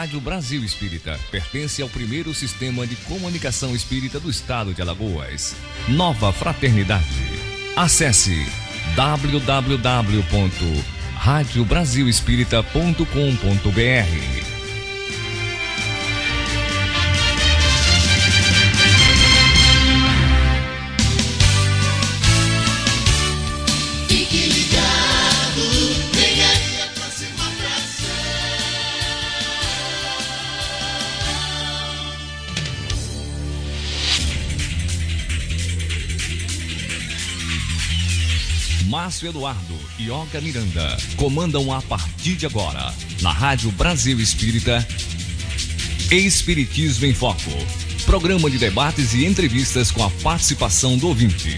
Rádio Brasil Espírita pertence ao primeiro sistema de comunicação espírita do estado de Alagoas. Nova Fraternidade. Acesse www.radiobrasilespírita.com.br. Márcio Eduardo e Olga Miranda comandam a partir de agora, na Rádio Brasil Espírita, Espiritismo em Foco. Programa de debates e entrevistas com a participação do ouvinte.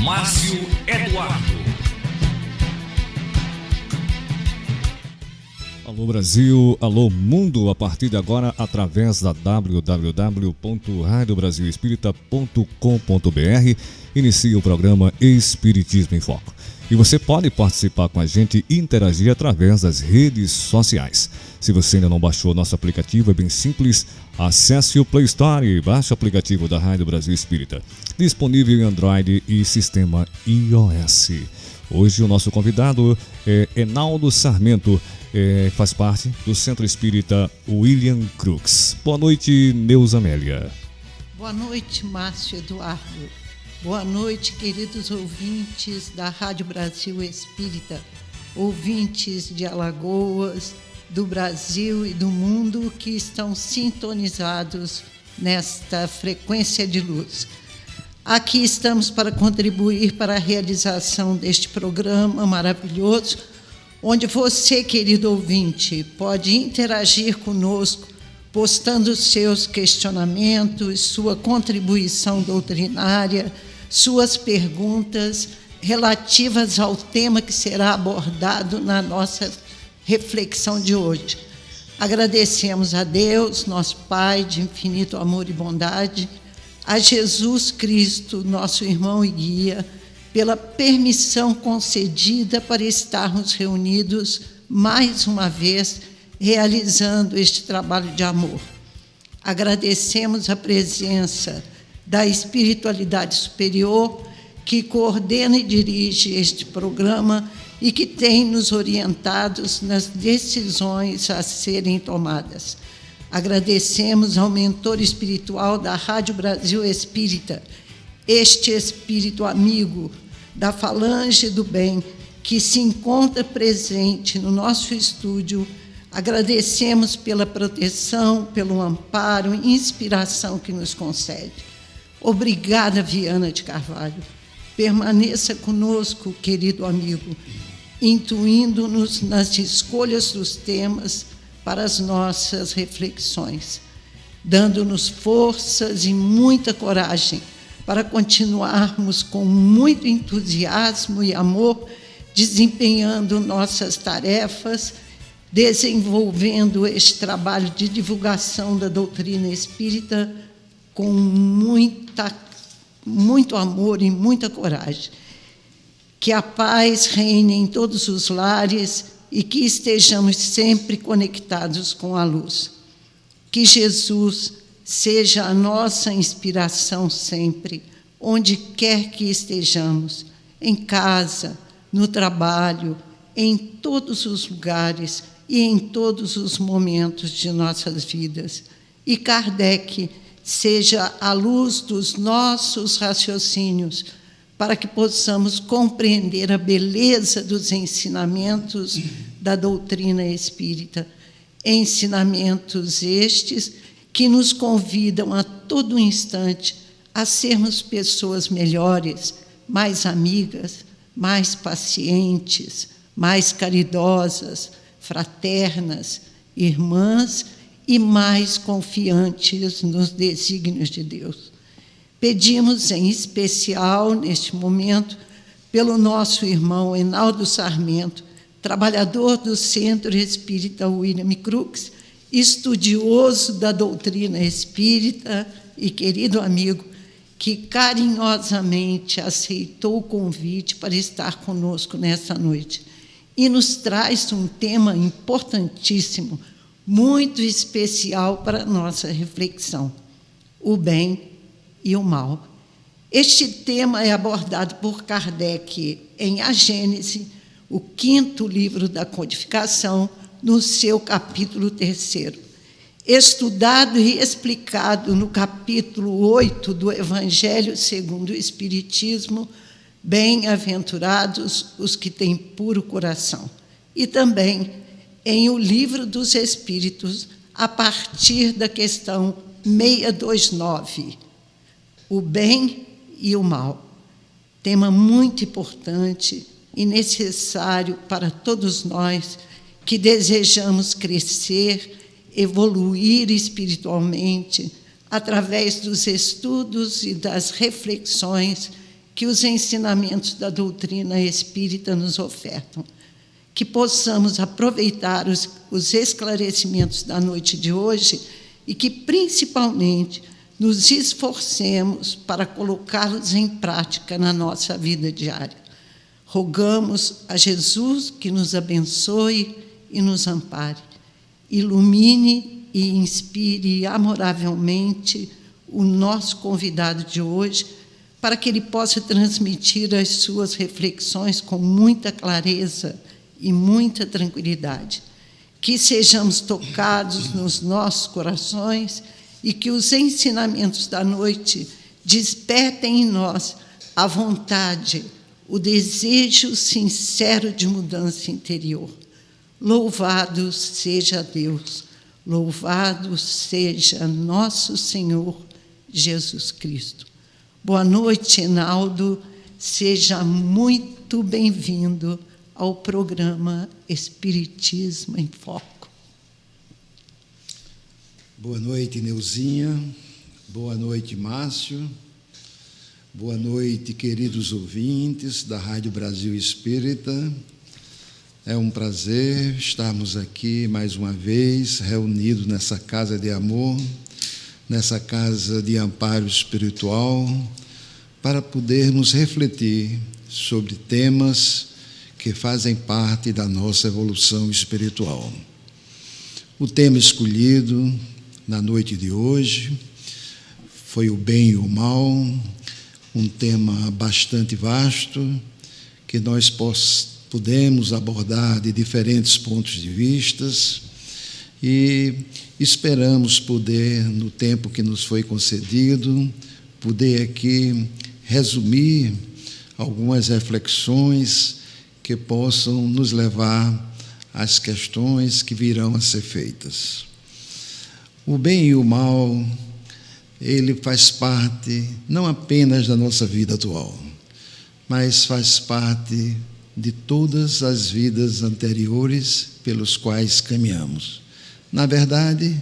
Márcio Eduardo. Alô Brasil, alô mundo, a partir de agora através da www.radiobrasilespírita.com.br inicia o programa Espiritismo em Foco. E você pode participar com a gente e interagir através das redes sociais. Se você ainda não baixou nosso aplicativo, é bem simples, acesse o Play Store e baixe o aplicativo da Rádio Brasil Espírita, disponível em Android e sistema iOS. Hoje o nosso convidado é Enaldo Sarmento, faz parte do Centro Espírita William Crux. Boa noite, Neuza Amélia. Boa noite, Márcio Eduardo. Boa noite, queridos ouvintes da Rádio Brasil Espírita, ouvintes de Alagoas, do Brasil e do mundo que estão sintonizados nesta frequência de luz. Aqui estamos para contribuir para a realização deste programa maravilhoso, onde você, querido ouvinte, pode interagir conosco, postando seus questionamentos, sua contribuição doutrinária, suas perguntas relativas ao tema que será abordado na nossa reflexão de hoje. Agradecemos a Deus, nosso Pai de infinito amor e bondade, a Jesus Cristo, nosso irmão e guia, pela permissão concedida para estarmos reunidos mais uma vez, realizando este trabalho de amor. Agradecemos a presença da espiritualidade superior, que coordena e dirige este programa e que tem nos orientados nas decisões a serem tomadas. Agradecemos ao mentor espiritual da Rádio Brasil Espírita, este espírito amigo da Falange do Bem, que se encontra presente no nosso estúdio. Agradecemos pela proteção, pelo amparo e inspiração que nos concede. Obrigada, Viana de Carvalho. Permaneça conosco, querido amigo, intuindo-nos nas escolhas dos temas para as nossas reflexões, dando-nos forças e muita coragem para continuarmos com muito entusiasmo e amor, desempenhando nossas tarefas, desenvolvendo este trabalho de divulgação da doutrina espírita com muito amor e muita coragem. Que a paz reine em todos os lares e que estejamos sempre conectados com a luz. Que Jesus seja a nossa inspiração sempre, onde quer que estejamos, em casa, no trabalho, em todos os lugares e em todos os momentos de nossas vidas. E Kardec seja a luz dos nossos raciocínios, para que possamos compreender a beleza dos ensinamentos da doutrina espírita. Ensinamentos estes que nos convidam a todo instante a sermos pessoas melhores, mais amigas, mais pacientes, mais caridosas, fraternas, irmãs e mais confiantes nos desígnios de Deus. Pedimos em especial, neste momento, pelo nosso irmão Enaldo Sarmento, trabalhador do Centro Espírita William Crookes, estudioso da doutrina espírita e querido amigo, que carinhosamente aceitou o convite para estar conosco nesta noite e nos traz um tema importantíssimo, muito especial para a nossa reflexão: o bem e o mal. Este tema é abordado por Kardec em A Gênese, o 5º livro da codificação, no seu capítulo 3º. Estudado e explicado no capítulo 8 do Evangelho segundo o Espiritismo, Bem-aventurados os que têm puro coração. E também em O Livro dos Espíritos, a partir da questão 629, o bem e o mal. Tema muito importante e necessário para todos nós que desejamos crescer, evoluir espiritualmente através dos estudos e das reflexões que os ensinamentos da doutrina espírita nos ofertam. Que possamos aproveitar os esclarecimentos da noite de hoje e que, principalmente, nos esforcemos para colocá-los em prática na nossa vida diária. Rogamos a Jesus que nos abençoe e nos ampare, ilumine e inspire amoravelmente o nosso convidado de hoje, para que ele possa transmitir as suas reflexões com muita clareza e muita tranquilidade. Que sejamos tocados nos nossos corações e que os ensinamentos da noite despertem em nós a vontade, o desejo sincero de mudança interior. Louvado seja Deus, louvado seja nosso Senhor Jesus Cristo. Boa noite, Enaldo, seja muito bem-vindo ao programa Espiritismo em Foco. Boa noite, Neuzinha. Boa noite, Márcio. Boa noite, queridos ouvintes da Rádio Brasil Espírita. É um prazer estarmos aqui mais uma vez, reunidos nessa casa de amor, nessa casa de amparo espiritual, para podermos refletir sobre temas que fazem parte da nossa evolução espiritual. O tema escolhido na noite de hoje foi o bem e o mal, um tema bastante vasto, que nós podemos abordar de diferentes pontos de vistas e esperamos poder, no tempo que nos foi concedido, poder aqui resumir algumas reflexões que possam nos levar às questões que virão a ser feitas. O bem e o mal, ele faz parte não apenas da nossa vida atual, mas faz parte de todas as vidas anteriores pelos quais caminhamos. Na verdade,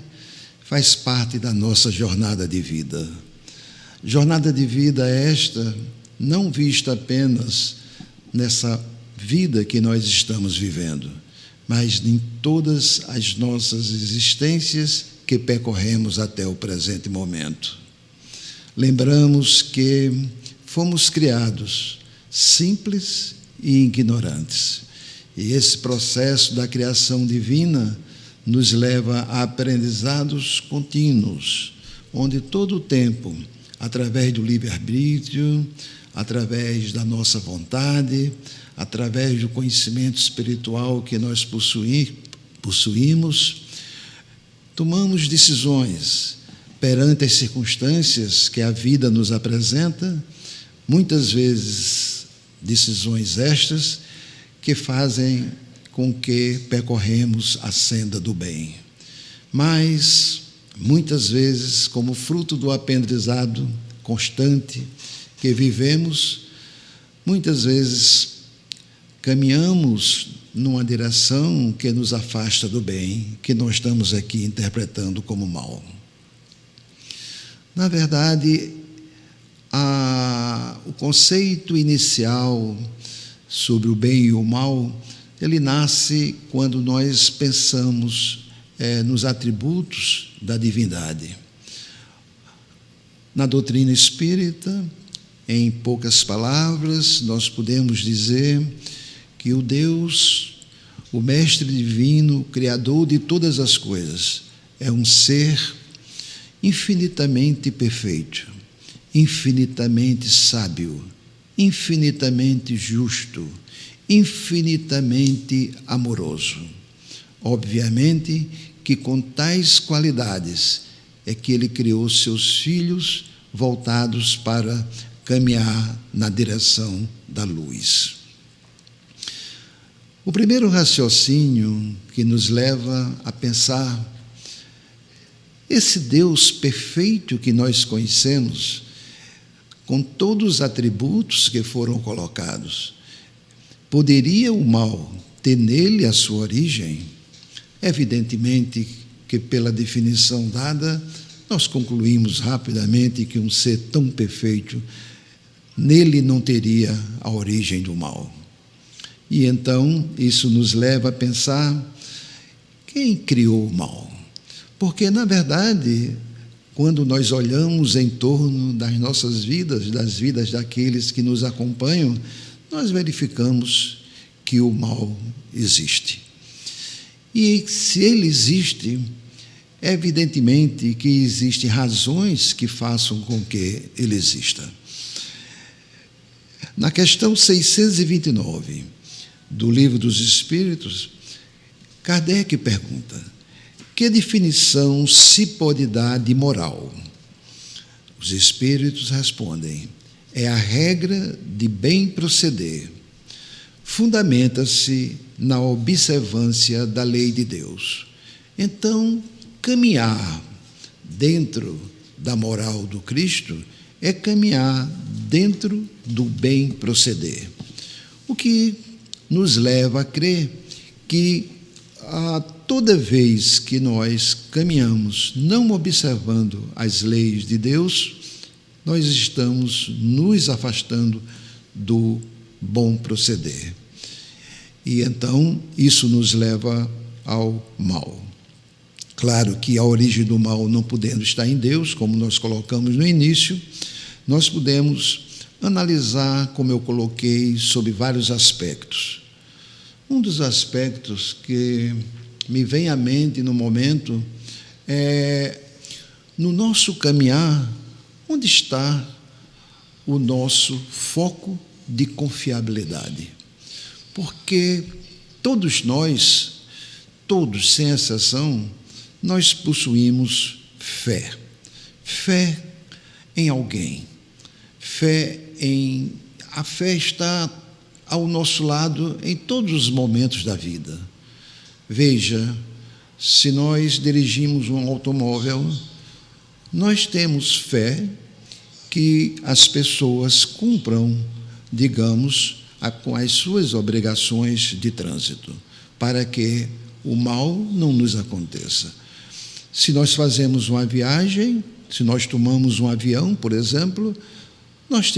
faz parte da nossa jornada de vida. Jornada de vida esta, não vista apenas nessa vida que nós estamos vivendo, mas em todas as nossas existências que percorremos até o presente momento. Lembramos que fomos criados simples e ignorantes, e esse processo da criação divina nos leva a aprendizados contínuos, onde todo o tempo, através do livre-arbítrio, através da nossa vontade, através do conhecimento espiritual que nós possuímos, tomamos decisões perante as circunstâncias que a vida nos apresenta, muitas vezes decisões estas que fazem com que percorremos a senda do bem. Mas, muitas vezes, como fruto do aprendizado constante que vivemos, muitas vezes caminhamos numa direção que nos afasta do bem, que nós estamos aqui interpretando como mal. Na verdade, o conceito inicial sobre o bem e o mal, ele nasce quando nós pensamos nos atributos da divindade. Na doutrina espírita, em poucas palavras, nós podemos dizer que o Deus, o Mestre Divino, Criador de todas as coisas, é um ser infinitamente perfeito, infinitamente sábio, infinitamente justo, infinitamente amoroso. Obviamente que com tais qualidades é que ele criou seus filhos voltados para caminhar na direção da luz. O primeiro raciocínio que nos leva a pensar, esse Deus perfeito que nós conhecemos, com todos os atributos que foram colocados, poderia o mal ter nele a sua origem? Evidentemente que, pela definição dada, nós concluímos rapidamente que um ser tão perfeito, nele não teria a origem do mal. E então, isso nos leva a pensar, quem criou o mal? Porque, na verdade, quando nós olhamos em torno das nossas vidas, das vidas daqueles que nos acompanham, nós verificamos que o mal existe. E se ele existe, evidentemente que existem razões que façam com que ele exista. Na questão 629 do Livro dos Espíritos, Kardec pergunta: que definição se pode dar de moral? Os Espíritos respondem: é a regra de bem proceder. Fundamenta-se na observância da lei de Deus. Então, caminhar dentro da moral do Cristo é caminhar dentro do bem proceder. O que nos leva a crer que toda vez que nós caminhamos não observando as leis de Deus, nós estamos nos afastando do bom proceder. E então isso nos leva ao mal. Claro que a origem do mal não podendo estar em Deus, como nós colocamos no início, nós podemos analisar, como eu coloquei, sobre vários aspectos. Um dos aspectos que me vem à mente no momento é, no nosso caminhar, onde está o nosso foco de confiabilidade? Porque todos nós, todos sem exceção, nós possuímos fé. Fé em alguém. A fé está ao nosso lado em todos os momentos da vida. Veja, se nós dirigimos um automóvel, nós temos fé que as pessoas cumpram, digamos, com as suas obrigações de trânsito, para que o mal não nos aconteça. Se nós fazemos uma viagem, se nós tomamos um avião, por exemplo, nós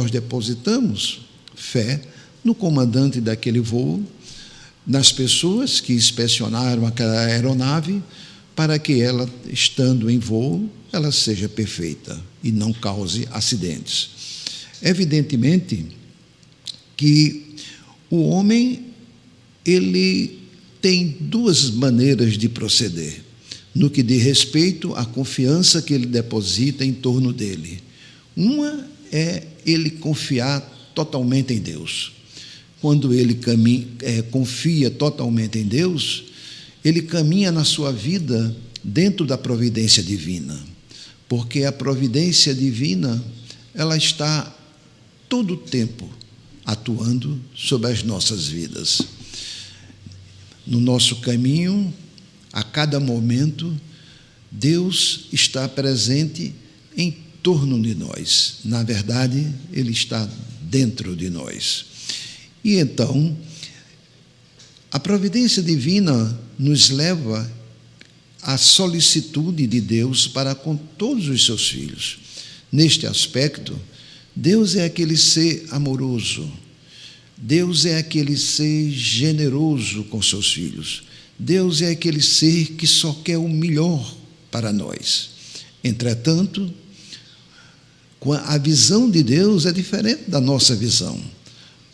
depositamos fé no comandante daquele voo, nas pessoas que inspecionaram aquela aeronave, para que ela, estando em voo, ela seja perfeita e não cause acidentes. Evidentemente que o homem, ele tem duas maneiras de proceder. no que diz respeito à confiança que ele deposita em torno dele. Uma é ele confiar totalmente em Deus. Quando ele confia totalmente em Deus, ele caminha na sua vida dentro da providência divina, porque a providência divina, ela está todo o tempo atuando sobre as nossas vidas. No nosso caminho, a cada momento, Deus está presente em torno de nós. Na verdade, Ele está dentro de nós. E então, a providência divina nos leva à solicitude de Deus para com todos os seus filhos. Neste aspecto, Deus é aquele ser amoroso, Deus é aquele ser generoso com seus filhos, Deus é aquele ser que só quer o melhor para nós. Entretanto, a visão de Deus é diferente da nossa visão,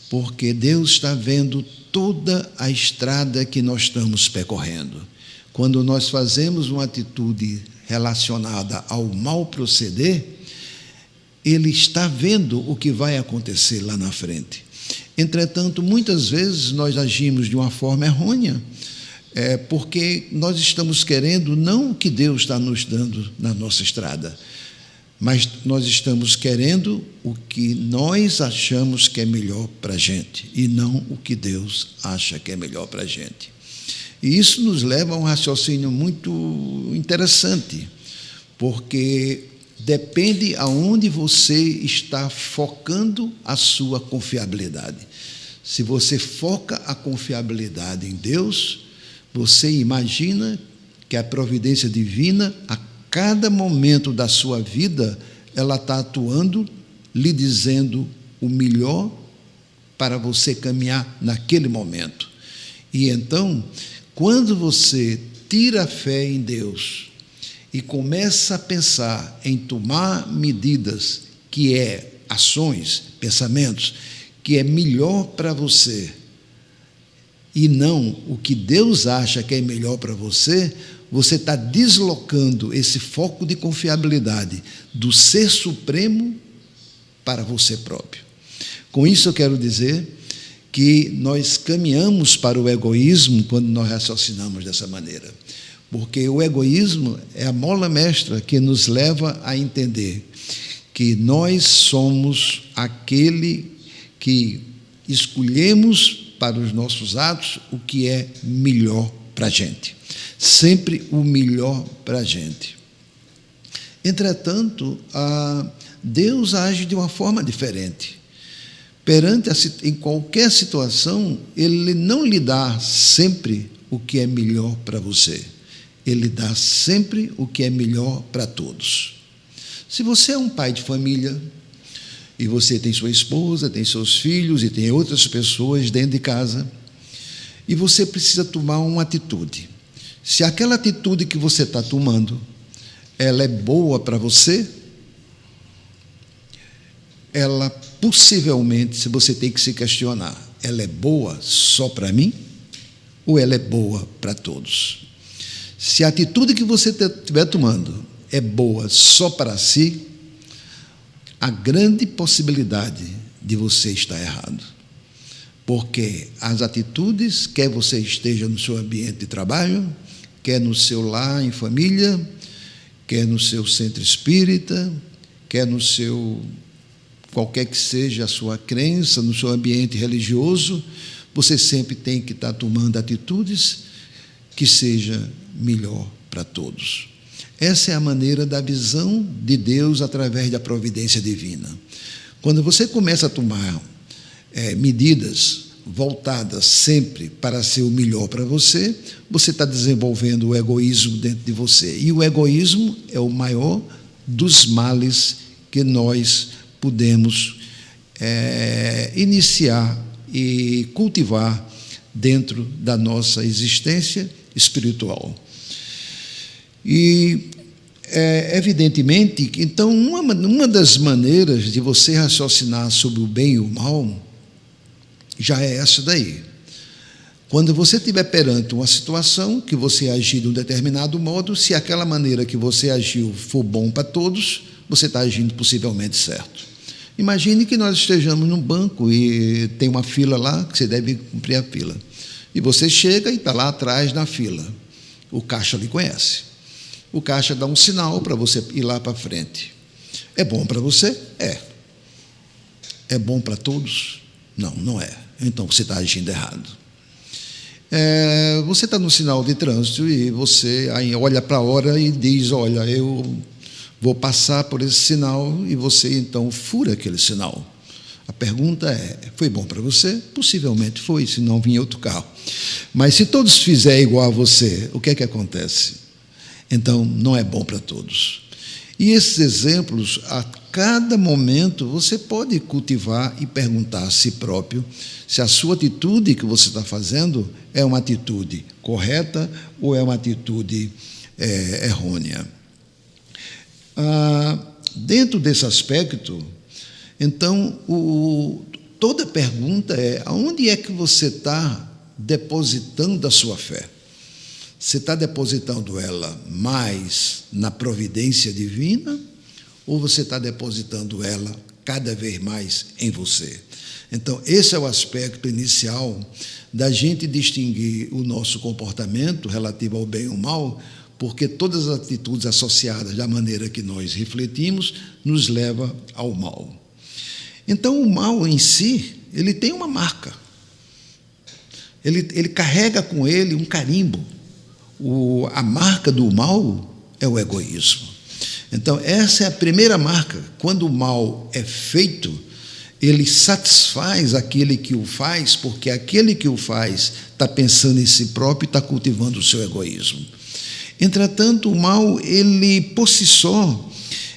porque Deus está vendo toda a estrada que nós estamos percorrendo. Quando nós fazemos uma atitude relacionada ao mau proceder, Ele está vendo o que vai acontecer lá na frente. Entretanto, muitas vezes nós agimos de uma forma errônea, porque nós estamos querendo não o que Deus está nos dando na nossa estrada, mas nós estamos querendo o que nós achamos que é melhor para a gente, e não o que Deus acha que é melhor para a gente. E isso nos leva a um raciocínio muito interessante, porque depende aonde você está focando a sua confiabilidade. Se você foca a confiabilidade em Deus, você imagina que a providência divina, a cada momento da sua vida, ela está atuando, lhe dizendo o melhor para você caminhar naquele momento. E então, quando você tira a fé em Deus e começa a pensar em tomar medidas, que é ações, pensamentos, que é melhor para você, e não o que Deus acha que é melhor para você, você está deslocando esse foco de confiabilidade do Ser Supremo para você próprio. Com isso eu quero dizer que nós caminhamos para o egoísmo quando nós raciocinamos dessa maneira. Porque o egoísmo é a mola mestra que nos leva a entender que nós somos aquele que escolhemos para os nossos atos o que é melhor para a gente. Sempre o melhor para a gente. Entretanto, Deus age de uma forma diferente. Em qualquer situação, Ele não lhe dá sempre o que é melhor para você. Ele dá sempre o que é melhor para todos. Se você é um pai de família, e você tem sua esposa, tem seus filhos e tem outras pessoas dentro de casa, e você precisa tomar uma atitude. Se aquela atitude que você está tomando, ela é boa para você, ela possivelmente, se você tem que se questionar, ela é boa só para mim ou ela é boa para todos? Se a atitude que você estiver tomando é boa só para si, há grande possibilidade de você estar errado. Porque as atitudes, quer você esteja no seu ambiente de trabalho, quer no seu lar em família, quer no seu centro espírita, quer no seu, qualquer que seja a sua crença, no seu ambiente religioso, você sempre tem que estar tomando atitudes que seja melhor para todos. Essa é a maneira da visão de Deus através da providência divina. Quando você começa a tomar medidas voltadas sempre para ser o melhor para você, você está desenvolvendo o egoísmo dentro de você. E o egoísmo é o maior dos males que nós podemos iniciar e cultivar dentro da nossa existência espiritual. E, evidentemente, então, uma das maneiras de você raciocinar sobre o bem e o mal já é essa daí. Quando você estiver perante uma situação que você agir de um determinado modo, se aquela maneira que você agiu for bom para todos, você está agindo possivelmente certo. Imagine que nós estejamos num banco e tem uma fila lá, que você deve cumprir a fila. E você chega e está lá atrás na fila. O caixa lhe conhece. O caixa dá um sinal para você ir lá para frente. É bom para você? É. É bom para todos? Não, não é. Então você está agindo errado. Você está no sinal de trânsito e você aí olha para a hora e diz, olha, eu vou passar por esse sinal, e você então fura aquele sinal. A pergunta é, foi bom para você? Possivelmente foi, se não vinha outro carro. Mas se todos fizerem igual a você, o que é que acontece? Então, não é bom para todos. E esses exemplos, a cada momento, você pode cultivar e perguntar a si próprio se a sua atitude que você está fazendo é uma atitude correta ou é uma atitude errônea. Dentro desse aspecto, então, toda pergunta é, aonde é que você está depositando a sua fé? Você está depositando ela mais na providência divina ou você está depositando ela cada vez mais em você? Então, esse é o aspecto inicial da gente distinguir o nosso comportamento relativo ao bem e ao mal, porque todas as atitudes associadas da maneira que nós refletimos nos leva ao mal. Então, o mal em si, ele tem uma marca. Ele carrega com ele um carimbo. A marca do mal é o egoísmo. Então, essa é a primeira marca. Quando o mal é feito, ele satisfaz aquele que o faz, porque aquele que o faz está pensando em si próprio e está cultivando o seu egoísmo. Entretanto, o mal, ele, por si só,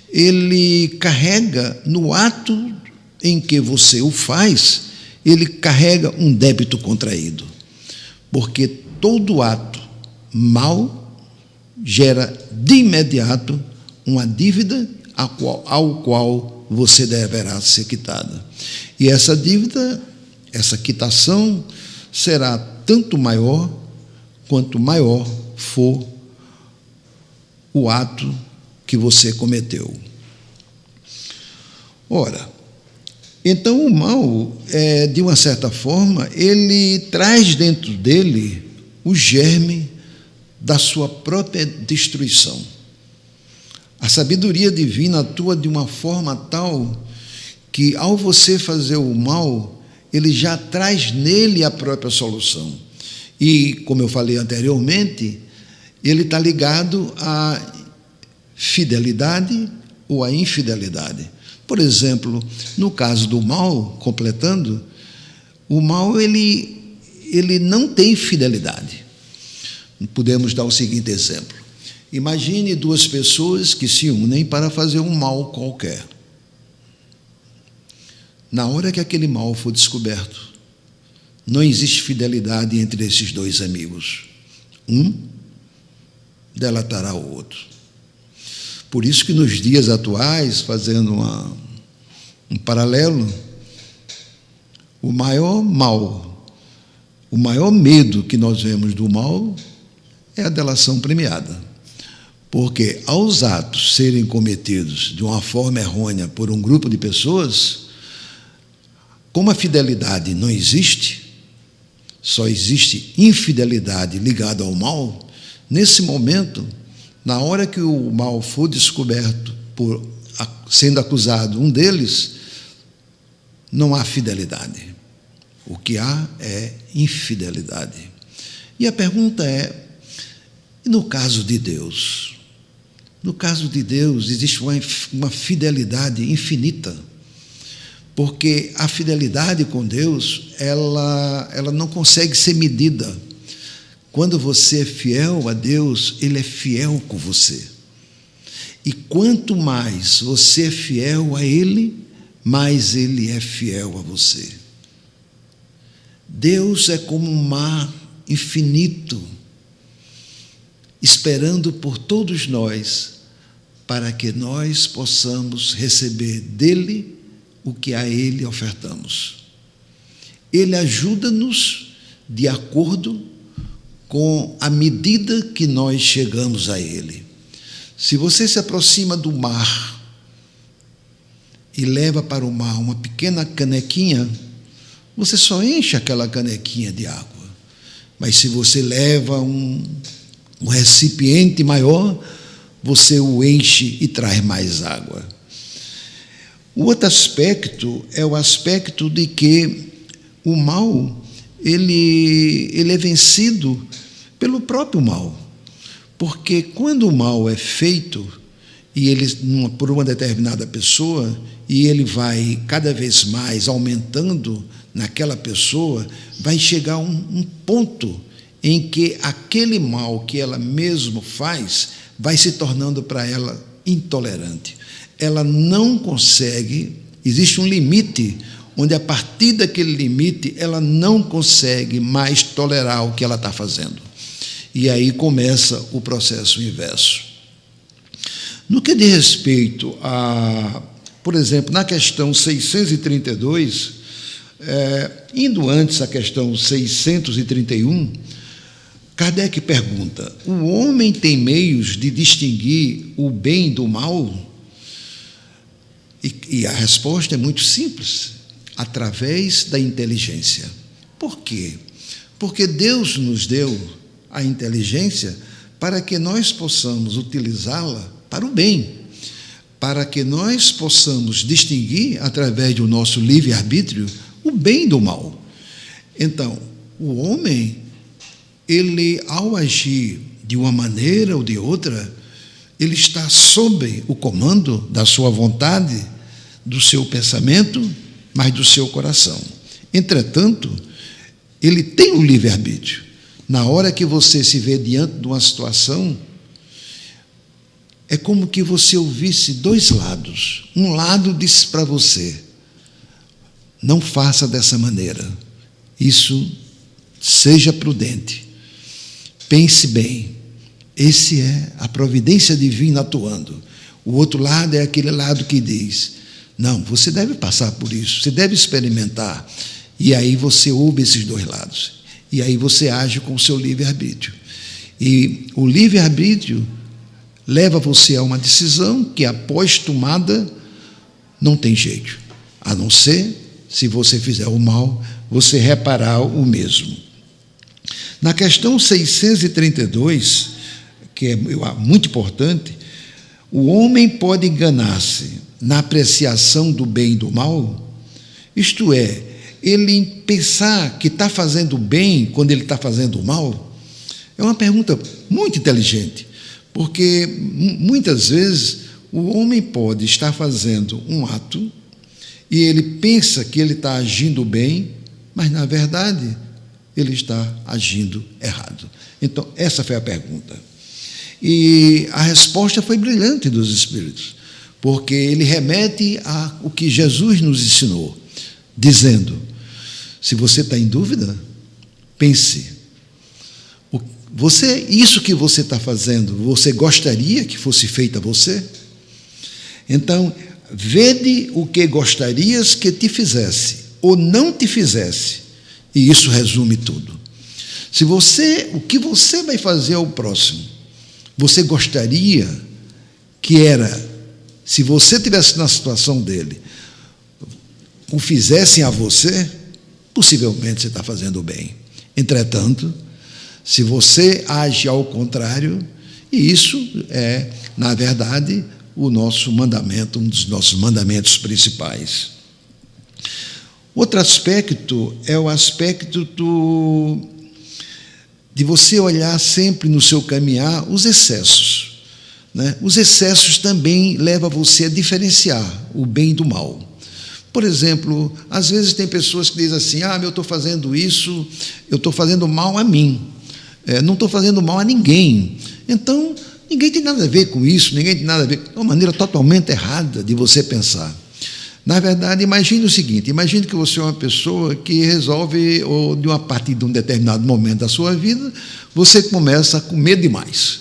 ele carrega no ato em que você o faz, ele carrega um débito contraído. Porque todo ato mal gera de imediato uma dívida ao qual você deverá ser quitado. E essa dívida, essa quitação, será tanto maior quanto maior for o ato que você cometeu. Ora, então o mal, de uma certa forma, ele traz dentro dele o germe da sua própria destruição. A sabedoria divina atua de uma forma tal que, ao você fazer o mal, ele já traz nele a própria solução. E, como eu falei anteriormente, ele está ligado à fidelidade ou à infidelidade. Por exemplo, no caso do mal, completando, o mal ele não tem fidelidade. Podemos dar o seguinte exemplo. Imagine duas pessoas que se unem para fazer um mal qualquer. Na hora que aquele mal for descoberto, não existe fidelidade entre esses dois amigos. Um delatará o outro. Por isso que nos dias atuais, fazendo um paralelo, o maior mal, o maior medo que nós vemos do mal é a delação premiada. Porque aos atos serem cometidos de uma forma errônea por um grupo de pessoas, como a fidelidade não existe, só existe infidelidade ligada ao mal, nesse momento, na hora que o mal for descoberto por sendo acusado um deles, não há fidelidade. O que há é infidelidade. E a pergunta é, e no caso de Deus? No caso de Deus existe uma fidelidade infinita, porque a fidelidade com Deus, ela não consegue ser medida. Quando você é fiel a Deus, Ele é fiel com você. E quanto mais você é fiel a Ele, mais Ele é fiel a você. Deus é como um mar infinito, esperando por todos nós, para que nós possamos receber dele o que a Ele ofertamos. Ele ajuda-nos de acordo com a medida que nós chegamos a ele. Se você se aproxima do mar e leva para o mar uma pequena canequinha, você só enche aquela canequinha de água. Mas se você leva um recipiente maior, você o enche e traz mais água. O outro aspecto é o aspecto de que o mal, ele é vencido pelo próprio mal. Porque quando o mal é feito, e ele, por uma determinada pessoa, e ele vai cada vez mais aumentando naquela pessoa, vai chegar um ponto em que aquele mal que ela mesma faz vai se tornando para ela intolerante. Ela não consegue, existe um limite, onde a partir daquele limite ela não consegue mais tolerar o que ela está fazendo. E aí começa o processo inverso. No que diz respeito a, por exemplo, na questão 632, indo antes à questão 631, Kardec pergunta: o homem tem meios de distinguir o bem do mal? E a resposta é muito simples: através da inteligência. Por quê? Porque Deus nos deu a inteligência para que nós possamos utilizá-la para o bem, para que nós possamos distinguir, através do nosso livre-arbítrio, o bem do mal. Então, o homem, ele, ao agir de uma maneira ou de outra, ele está sob o comando da sua vontade, do seu pensamento, mas do seu coração. Entretanto, ele tem o livre-arbítrio. Na hora que você se vê diante de uma situação, é como que você ouvisse dois lados. Um lado diz para você: não faça dessa maneira, isso, seja prudente, pense bem. Esse é a providência divina atuando. O outro lado é aquele lado que diz: não, você deve passar por isso, você deve experimentar. E aí você ouve esses dois lados. E aí você age com o seu livre-arbítrio. E o livre-arbítrio leva você a uma decisão que, após tomada, não tem jeito. A não ser, se você fizer o mal, você reparar o mesmo. Na questão 632, que é muito importante, o homem pode enganar-se na apreciação do bem e do mal, isto é, ele pensar que está fazendo bem quando ele está fazendo mal. É uma pergunta muito inteligente, porque muitas vezes o homem pode estar fazendo um ato e ele pensa que ele está agindo bem, mas na verdade ele está agindo errado. Então, essa foi a pergunta. E a resposta foi brilhante dos Espíritos, porque ele remete ao que Jesus nos ensinou, dizendo: se você está em dúvida, pense. Isso que você está fazendo, você gostaria que fosse feito a você? Então, vede o que gostarias que te fizesse, ou não te fizesse, e isso resume tudo. O que você vai fazer ao próximo, você gostaria que era, se você estivesse na situação dele, o fizessem a você, possivelmente você está fazendo bem. Entretanto, se você age ao contrário, e isso é, na verdade, o nosso mandamento, um dos nossos mandamentos principais. Outro aspecto é o aspecto de você olhar sempre no seu caminhar os excessos, né? Os excessos também levam você a diferenciar o bem do mal. Por exemplo, às vezes tem pessoas que dizem assim: eu estou fazendo isso, eu estou fazendo mal a mim, não estou fazendo mal a ninguém. Então, ninguém tem nada a ver com isso, ninguém tem nada a ver. É uma maneira totalmente errada de você pensar. Na verdade, imagine o seguinte: imagine que você é uma pessoa que resolve, ou de uma partir de um determinado momento da sua vida, você começa a comer demais.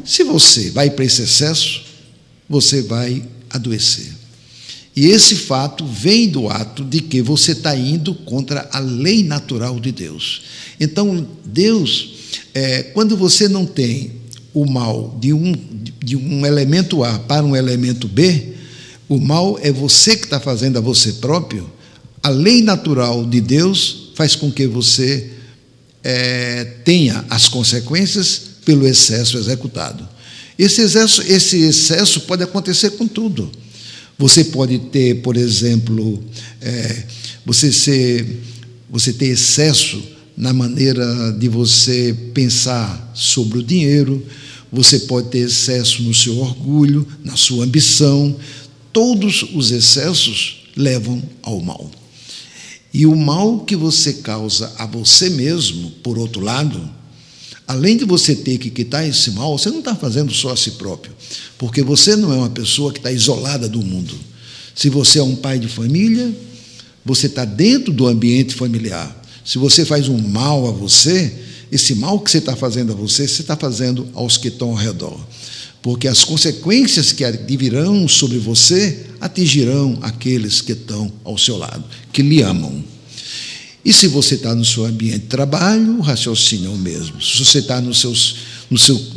Se você vai para esse excesso, você vai adoecer. E esse fato vem do ato de que você está indo contra a lei natural de Deus. Então, Deus, quando você não tem o mal de um elemento A para um elemento B, o mal é você que está fazendo a você próprio. A lei natural de Deus faz com que você tenha as consequências pelo excesso executado. Esse excesso pode acontecer com tudo. Você pode ter, por exemplo, você ter excesso na maneira de você pensar sobre o dinheiro, você pode ter excesso no seu orgulho, na sua ambição. Todos os excessos levam ao mal. E o mal que você causa a você mesmo, por outro lado, além de você ter que quitar esse mal, você não está fazendo só a si próprio, porque você não é uma pessoa que está isolada do mundo. Se você é um pai de família, você está dentro do ambiente familiar. Se você faz um mal a você, esse mal que você está fazendo a você está fazendo aos que estão ao redor. Porque as consequências que virão sobre você atingirão aqueles que estão ao seu lado, que lhe amam. E se você está no seu ambiente de trabalho, o raciocínio é o mesmo. Se você está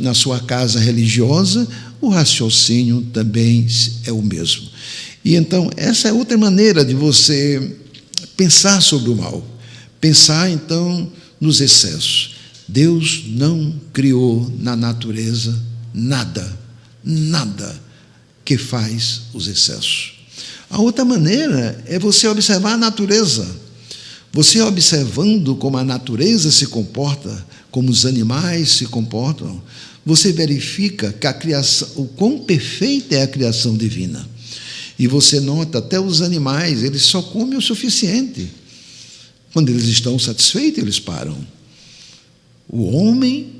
na sua casa religiosa, o raciocínio também é o mesmo. E então, essa é outra maneira de você pensar sobre o mal. Pensar, então, nos excessos. Deus não criou na natureza nada que faz os excessos. A outra maneira é você observar a natureza. Você observando como a natureza se comporta, como os animais se comportam, você verifica que a criação, o quão perfeita é a criação divina. E você nota, até os animais, eles só comem o suficiente. Quando eles estão satisfeitos, eles param. O homem,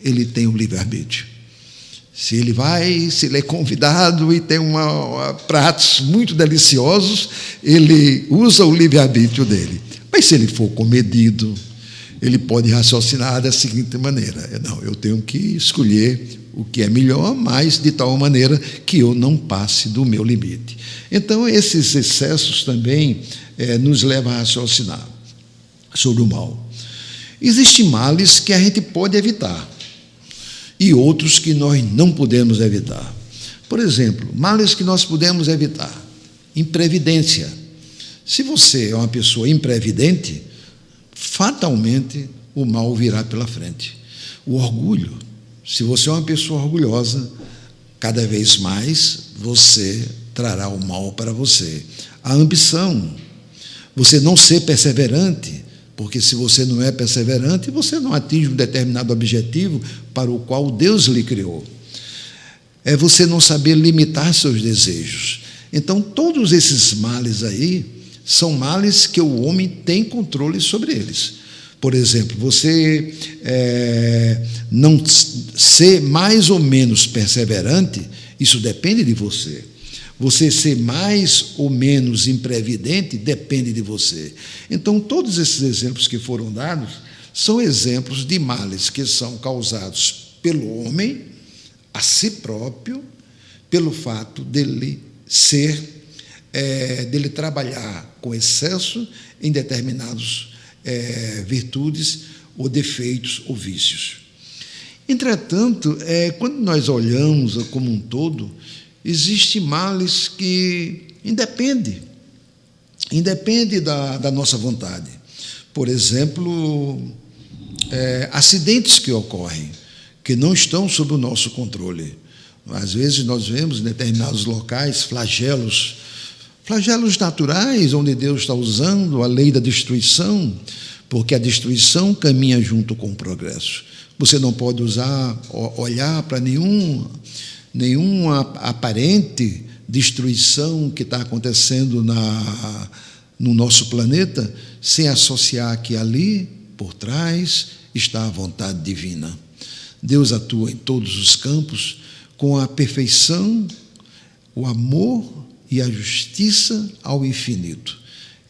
ele tem o livre-arbítrio. Se ele é convidado e tem pratos muito deliciosos, ele usa o livre-arbítrio dele. Mas se ele for comedido, ele pode raciocinar da seguinte maneira: não, eu tenho que escolher o que é melhor, mas de tal maneira que eu não passe do meu limite. Então, esses excessos também nos levam a raciocinar sobre o mal. Existem males que a gente pode evitar e outros que nós não podemos evitar. Por exemplo, males que nós podemos evitar: imprevidência. Se você é uma pessoa imprevidente, fatalmente o mal virá pela frente. O orgulho. Se você é uma pessoa orgulhosa, cada vez mais você trará o mal para você. A ambição. Você não ser perseverante, porque se você não é perseverante, você não atinge um determinado objetivo para o qual Deus lhe criou. É você não saber limitar seus desejos. Então, todos esses males aí são males que o homem tem controle sobre eles. Por exemplo, você não ser mais ou menos perseverante, isso depende de você. Você ser mais ou menos imprevidente depende de você. Então, todos esses exemplos que foram dados são exemplos de males que são causados pelo homem a si próprio, pelo fato dele dele trabalhar com excesso em determinadas virtudes ou defeitos ou vícios. Entretanto, quando nós olhamos como um todo, existem males que independem da nossa vontade. Por exemplo, acidentes que ocorrem, que não estão sob o nosso controle. Às vezes nós vemos em determinados locais flagelos naturais, onde Deus está usando a lei da destruição, porque a destruição caminha junto com o progresso. Você não pode olhar para nenhuma aparente destruição que está acontecendo no nosso planeta, sem associar que ali, por trás, está a vontade divina. Deus atua em todos os campos com a perfeição, o amor e a justiça ao infinito.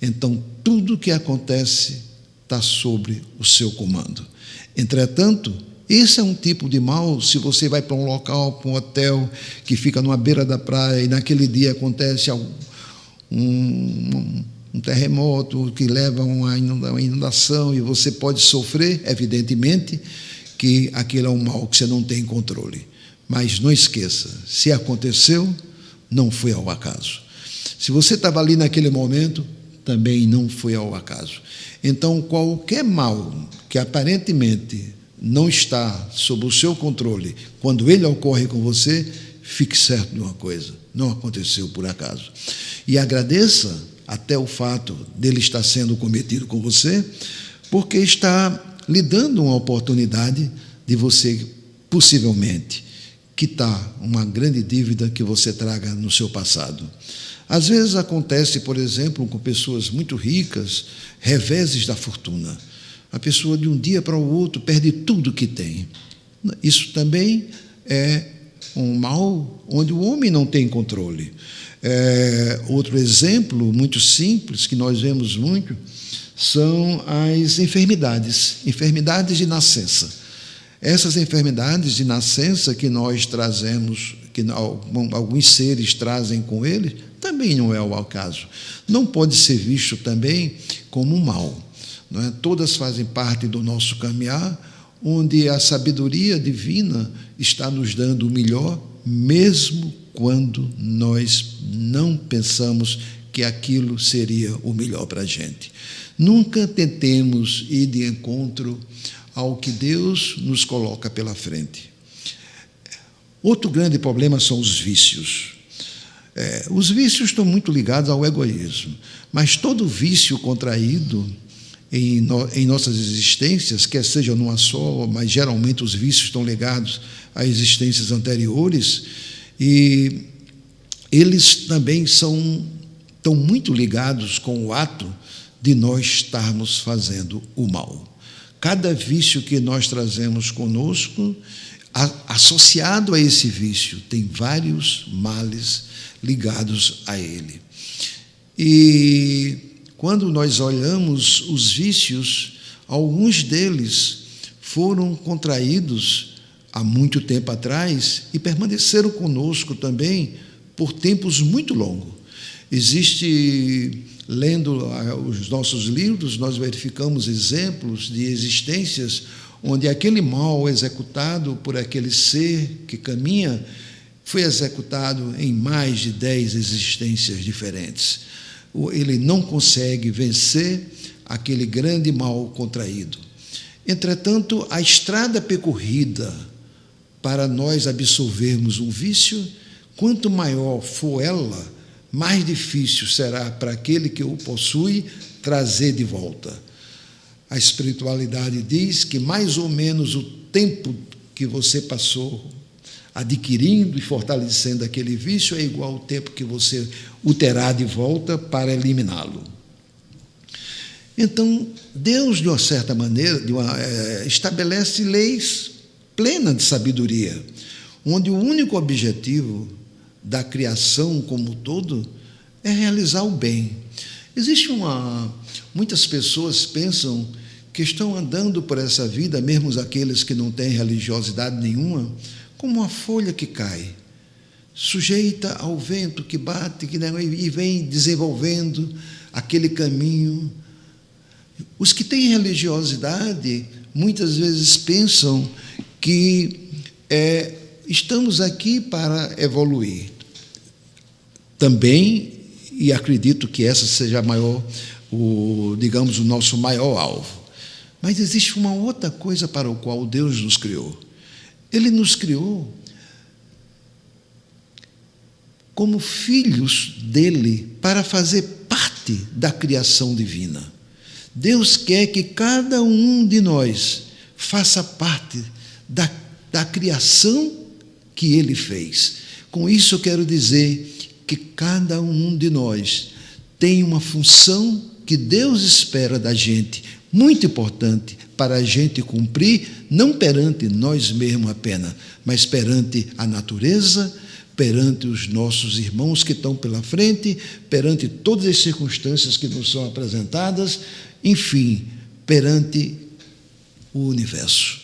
Então, tudo que acontece está sobre o seu comando. Entretanto, esse é um tipo de mal. Se você vai para um local, para um hotel que fica numa beira da praia e naquele dia acontece um terremoto que leva a uma inundação e você pode sofrer, evidentemente que aquilo é um mal que você não tem controle. Mas não esqueça, se aconteceu, não foi ao acaso. Se você estava ali naquele momento, também não foi ao acaso. Então, qualquer mal que aparentemente não está sob o seu controle, quando ele ocorre com você, fique certo de uma coisa, não aconteceu por acaso. E agradeça até o fato dele estar sendo cometido com você, porque está lhe dando uma oportunidade de você, possivelmente, quitar uma grande dívida que você traga no seu passado. Às vezes acontece, por exemplo, com pessoas muito ricas, reveses da fortuna. A pessoa de um dia para o outro perde tudo que tem. Isso também é um mal onde o homem não tem controle. Outro exemplo muito simples, que nós vemos muito, são as enfermidades de nascença. Essas enfermidades de nascença que nós trazemos, que alguns seres trazem com eles, também não é o acaso. Não pode ser visto também como um mal. Não é? Todas fazem parte do nosso caminhar, onde a sabedoria divina está nos dando o melhor, mesmo quando nós não pensamos que aquilo seria o melhor para a gente. Nunca tentemos ir de encontro ao que Deus nos coloca pela frente. Outro grande problema são os vícios. Os vícios estão muito ligados ao egoísmo, mas todo vício contraído em nossas existências, quer seja numa só, mas geralmente os vícios estão ligados a existências anteriores, e eles também estão muito ligados com o ato de nós estarmos fazendo o mal. Cada vício que nós trazemos conosco, associado a esse vício, tem vários males ligados a ele. E quando nós olhamos os vícios, alguns deles foram contraídos há muito tempo atrás e permaneceram conosco também por tempos muito longos. Lendo os nossos livros, nós verificamos exemplos de existências onde aquele mal executado por aquele ser que caminha foi executado em mais de 10 existências diferentes. Ele não consegue vencer aquele grande mal contraído. Entretanto, a estrada percorrida para nós absorvermos um vício, quanto maior for ela, mais difícil será para aquele que o possui trazer de volta. A espiritualidade diz que mais ou menos o tempo que você passou adquirindo e fortalecendo aquele vício é igual ao tempo que você o terá de volta para eliminá-lo. Então, Deus, de uma certa maneira, estabelece leis plenas de sabedoria, onde o único objetivo da criação como um todo é realizar o bem. Muitas pessoas pensam que estão andando por essa vida, mesmo aqueles que não têm religiosidade nenhuma, como uma folha que cai, sujeita ao vento que bate e vem desenvolvendo aquele caminho. Os que têm religiosidade muitas vezes pensam que estamos aqui para evoluir. Também, e acredito que essa seja o nosso maior alvo. Mas existe uma outra coisa para o qual Deus nos criou. Ele nos criou como filhos dele para fazer parte da criação divina. Deus quer que cada um de nós faça parte da criação que ele fez. Com isso eu quero dizer que cada um de nós tem uma função que Deus espera da gente, muito importante para a gente cumprir, não perante nós mesmos apenas, mas perante a natureza, perante os nossos irmãos que estão pela frente, perante todas as circunstâncias que nos são apresentadas, enfim, perante o universo.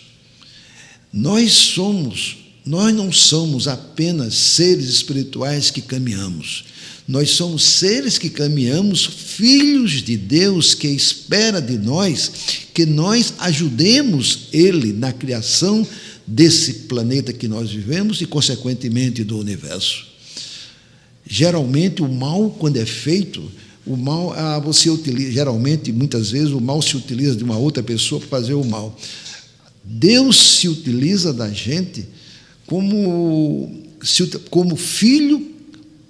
Nós somos nós não somos apenas seres espirituais que caminhamos. Nós somos seres que caminhamos, filhos de Deus, que espera de nós que nós ajudemos Ele na criação desse planeta que nós vivemos e, consequentemente, do universo. Geralmente, o mal, quando é feito, o mal, você utiliza, geralmente, muitas vezes, o mal se utiliza de uma outra pessoa para fazer o mal. Deus se utiliza da gente como filho,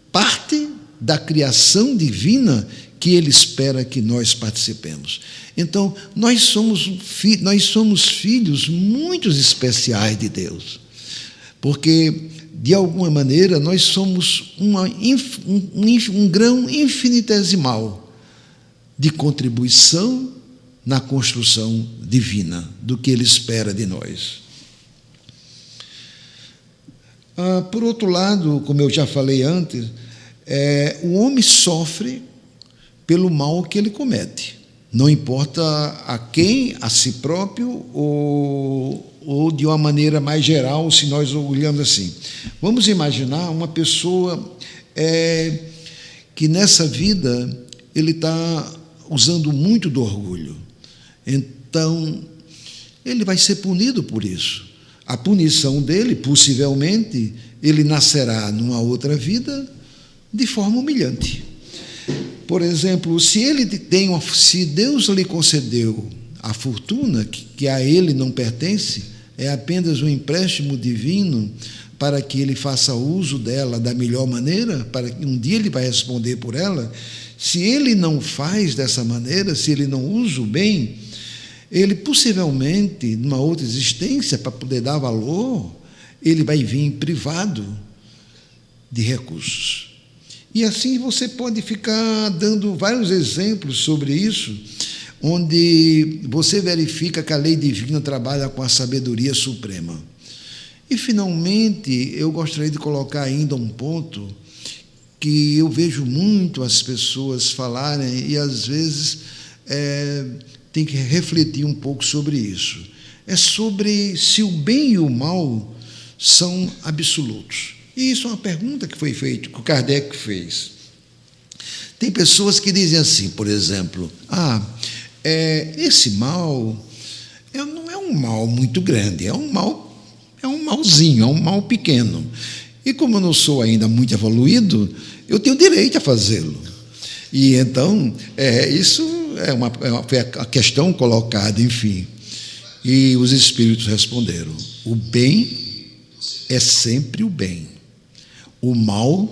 parte da criação divina que Ele espera que nós participemos. Então, nós somos filhos muito especiais de Deus, porque, de alguma maneira, nós somos um grão infinitesimal de contribuição na construção divina do que Ele espera de nós. Por outro lado, como eu já falei antes, o homem sofre pelo mal que ele comete. Não importa a quem, a si próprio, ou de uma maneira mais geral, se nós olhamos assim. Vamos imaginar uma pessoa que nessa vida ele está usando muito do orgulho. Então, ele vai ser punido por isso. A punição dele, possivelmente, ele nascerá numa outra vida de forma humilhante. Por exemplo, se Deus lhe concedeu a fortuna, que a ele não pertence, é apenas um empréstimo divino para que ele faça uso dela da melhor maneira, para que um dia ele vai responder por ela. Se ele não faz dessa maneira, se ele não usa o bem, ele possivelmente, numa outra existência, para poder dar valor, ele vai vir privado de recursos. E assim você pode ficar dando vários exemplos sobre isso, onde você verifica que a lei divina trabalha com a sabedoria suprema. E, finalmente, eu gostaria de colocar ainda um ponto que eu vejo muito as pessoas falarem e, às vezes, tem que refletir um pouco sobre isso. É sobre se o bem e o mal são absolutos. E isso é uma pergunta que foi feita, que o Kardec fez. Tem pessoas que dizem assim, por exemplo, esse mal não é um mal muito grande, é um malzinho, é um mal pequeno. E como eu não sou ainda muito evoluído, eu tenho direito a fazê-lo. E então, isso foi a questão colocada, enfim. E os espíritos responderam: o bem é sempre o bem. O mal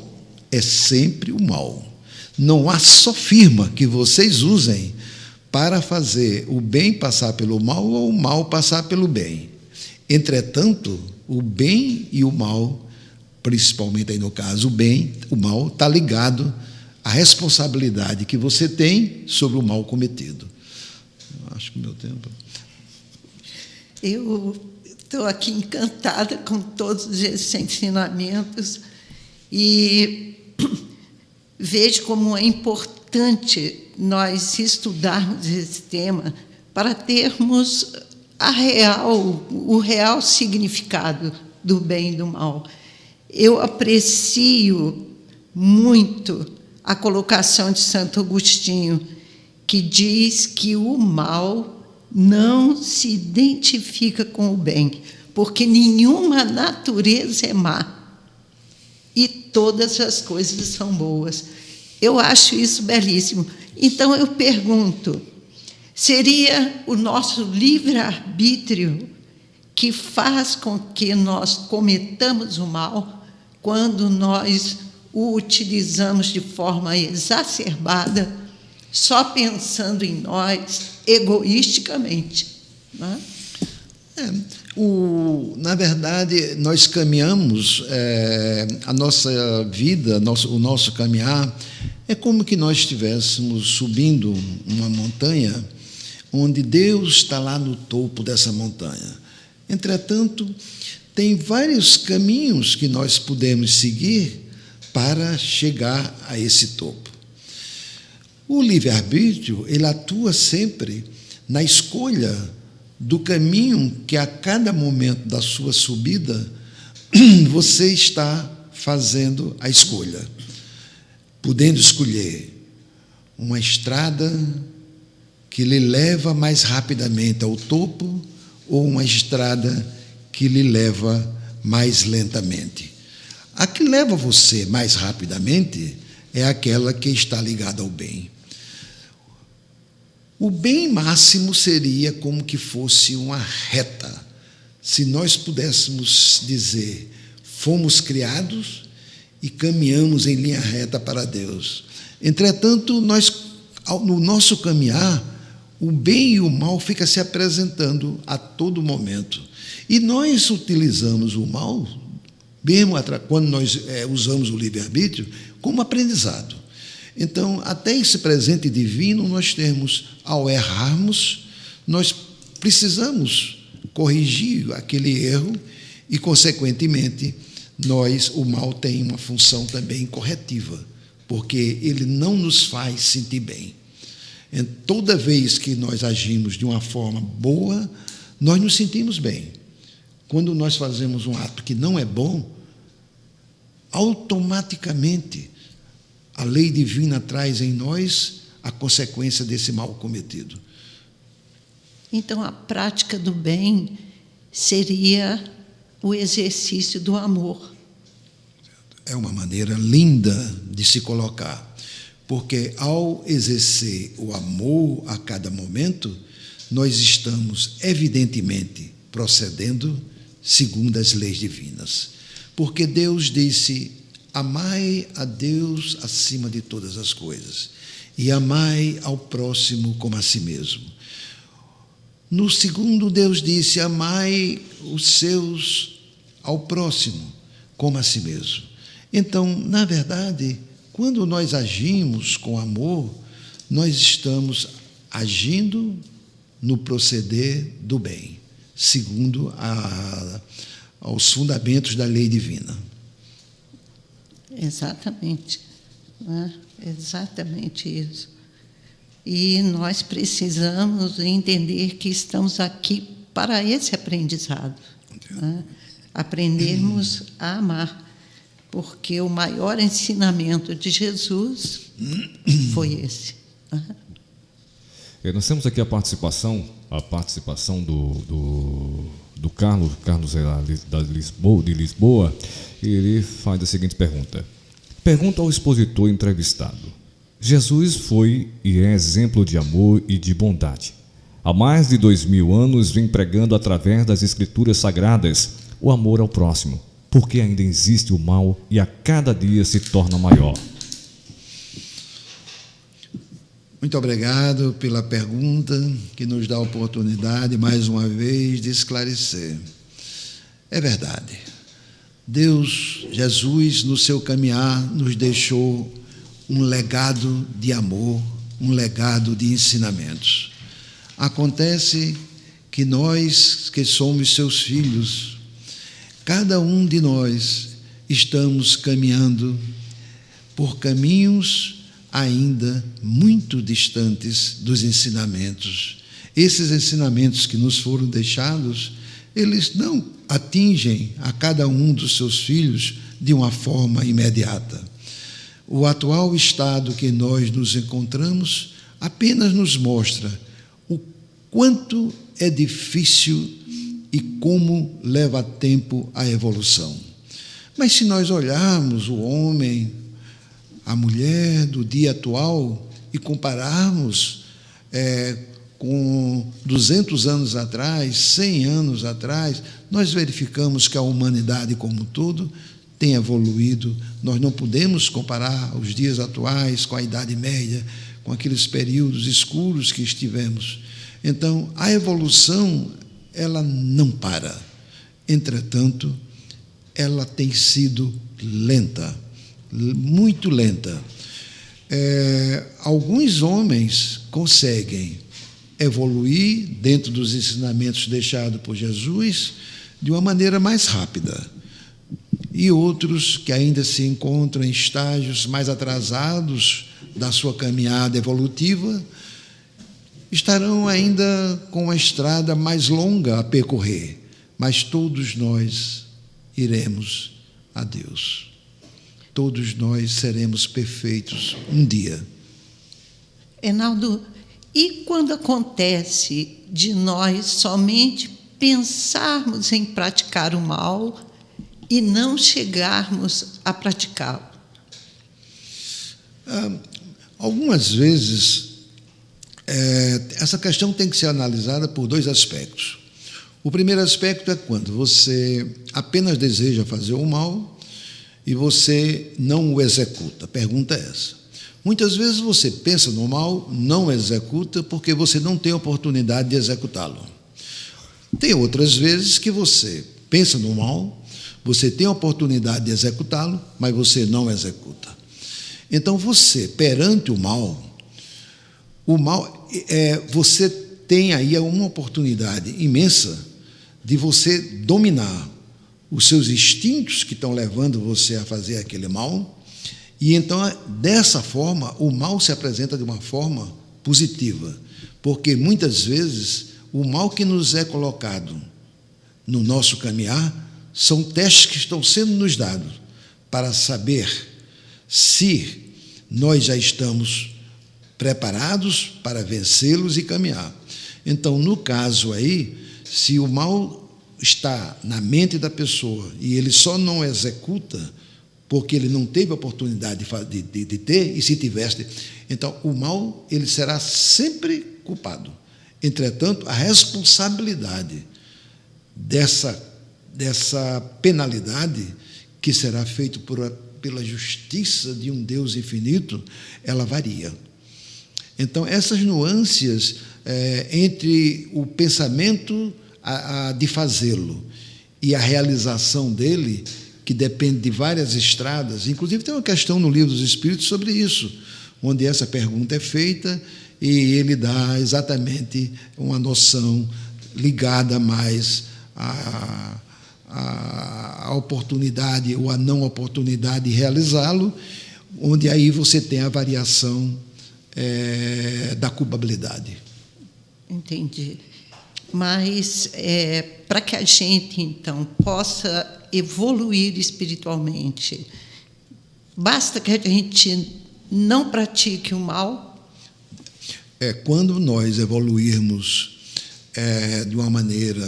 é sempre o mal. Não há sofisma que vocês usem para fazer o bem passar pelo mal ou o mal passar pelo bem. Entretanto, o bem e o mal, principalmente aí no caso, o mal está ligado à responsabilidade que você tem sobre o mal cometido. Acho que o meu tempo... Eu estou aqui encantada com todos esses ensinamentos e vejo como é importante nós estudarmos esse tema para termos o real significado do bem e do mal. Eu aprecio muito a colocação de Santo Agostinho, que diz que o mal não se identifica com o bem, porque nenhuma natureza é má e todas as coisas são boas. Eu acho isso belíssimo. Então, eu pergunto, seria o nosso livre-arbítrio que faz com que nós cometamos o mal quando nós o utilizamos de forma exacerbada, só pensando em nós, egoisticamente, não é? Na verdade, nós caminhamos, a nossa vida, o nosso caminhar, é como que nós estivéssemos subindo uma montanha, onde Deus está lá no topo dessa montanha. Entretanto, tem vários caminhos que nós podemos seguir para chegar a esse topo. O livre-arbítrio, ele atua sempre na escolha do caminho que, a cada momento da sua subida, você está fazendo a escolha, podendo escolher uma estrada que lhe leva mais rapidamente ao topo ou uma estrada que lhe leva mais lentamente. A que leva você mais rapidamente é aquela que está ligada ao bem. O bem máximo seria como que fosse uma reta. Se nós pudéssemos dizer, fomos criados e caminhamos em linha reta para Deus. Entretanto, no nosso caminhar, o bem e o mal ficam se apresentando a todo momento. E nós utilizamos o mal, mesmo quando nós usamos o livre-arbítrio, como aprendizado. Então, até esse presente divino nós temos, ao errarmos, nós precisamos corrigir aquele erro e, consequentemente, o mal tem uma função também corretiva, porque ele não nos faz sentir bem. Toda vez que nós agimos de uma forma boa, nós nos sentimos bem. Quando nós fazemos um ato que não é bom, automaticamente a lei divina traz em nós a consequência desse mal cometido. Então, a prática do bem seria o exercício do amor. É uma maneira linda de se colocar, porque ao exercer o amor a cada momento, nós estamos, evidentemente, procedendo segundo as leis divinas. Porque Deus disse, amai a Deus acima de todas as coisas, e amai ao próximo como a si mesmo. No segundo, Deus disse, amai os seus ao próximo como a si mesmo. Então, na verdade, quando nós agimos com amor, nós estamos agindo no proceder do bem, segundo aos fundamentos da lei divina. Exatamente, né? Exatamente isso. E nós precisamos entender que estamos aqui para esse aprendizado, né? Aprendermos a amar, porque o maior ensinamento de Jesus foi esse. Nós temos aqui a participação do Carlos de Lisboa, e ele faz a seguinte pergunta. Pergunta ao expositor entrevistado. Jesus foi e é exemplo de amor e de bondade. Há mais de 2000 anos vem pregando através das Escrituras Sagradas o amor ao próximo, porque ainda existe o mal e a cada dia se torna maior. Muito obrigado pela pergunta, que nos dá a oportunidade, mais uma vez, de esclarecer. É verdade. Deus, Jesus, no seu caminhar, nos deixou um legado de amor, um legado de ensinamentos. Acontece que nós, que somos seus filhos, cada um de nós estamos caminhando por caminhos ainda muito distantes dos ensinamentos. Esses ensinamentos que nos foram deixados, eles não atingem a cada um dos seus filhos de uma forma imediata. O atual estado que nós nos encontramos apenas nos mostra o quanto é difícil e como leva tempo a evolução. Mas se nós olharmos o homem, a mulher do dia atual e compararmos com 200 anos atrás, 100 anos atrás, nós verificamos que a humanidade como um todo tem evoluído. Nós não podemos comparar os dias atuais com a Idade Média, com aqueles períodos escuros que estivemos. Então, a evolução, ela não para. Entretanto, ela tem sido lenta, muito lenta. Alguns homens conseguem evoluir dentro dos ensinamentos deixados por Jesus de uma maneira mais rápida. E outros que ainda se encontram em estágios mais atrasados da sua caminhada evolutiva estarão ainda com uma estrada mais longa a percorrer. Mas todos nós iremos a Deus. Todos nós seremos perfeitos um dia. Reinaldo, e quando acontece de nós somente pensarmos em praticar o mal e não chegarmos a praticá-lo? Algumas vezes, essa questão tem que ser analisada por dois aspectos. O primeiro aspecto é quando você apenas deseja fazer o mal e você não o executa. A pergunta é essa. Muitas vezes você pensa no mal, não executa, porque você não tem oportunidade de executá-lo. Tem outras vezes que você pensa no mal, você tem a oportunidade de executá-lo, mas você não executa. Então, você, perante o mal, você tem aí uma oportunidade imensa de você dominar os seus instintos que estão levando você a fazer aquele mal, e então, dessa forma, o mal se apresenta de uma forma positiva, porque muitas vezes o mal que nos é colocado no nosso caminhar são testes que estão sendo nos dados para saber se nós já estamos preparados para vencê-los e caminhar. Então, no caso aí, se o mal está na mente da pessoa e ele só não executa porque ele não teve a oportunidade de ter, e se tivesse, então o mal ele será sempre culpado. Entretanto, a responsabilidade dessa penalidade que será feita pela justiça de um Deus infinito, ela varia. Então, essas nuances entre o pensamento de fazê-lo e a realização dele, que depende de várias estradas, inclusive tem uma questão no Livro dos Espíritos sobre isso, onde essa pergunta é feita e ele dá exatamente uma noção ligada mais à oportunidade ou à não oportunidade de realizá-lo, onde aí você tem a variação da culpabilidade. Entendi. Mas, para que a gente, então, possa evoluir espiritualmente, basta que a gente não pratique o mal? Quando nós evoluirmos de uma maneira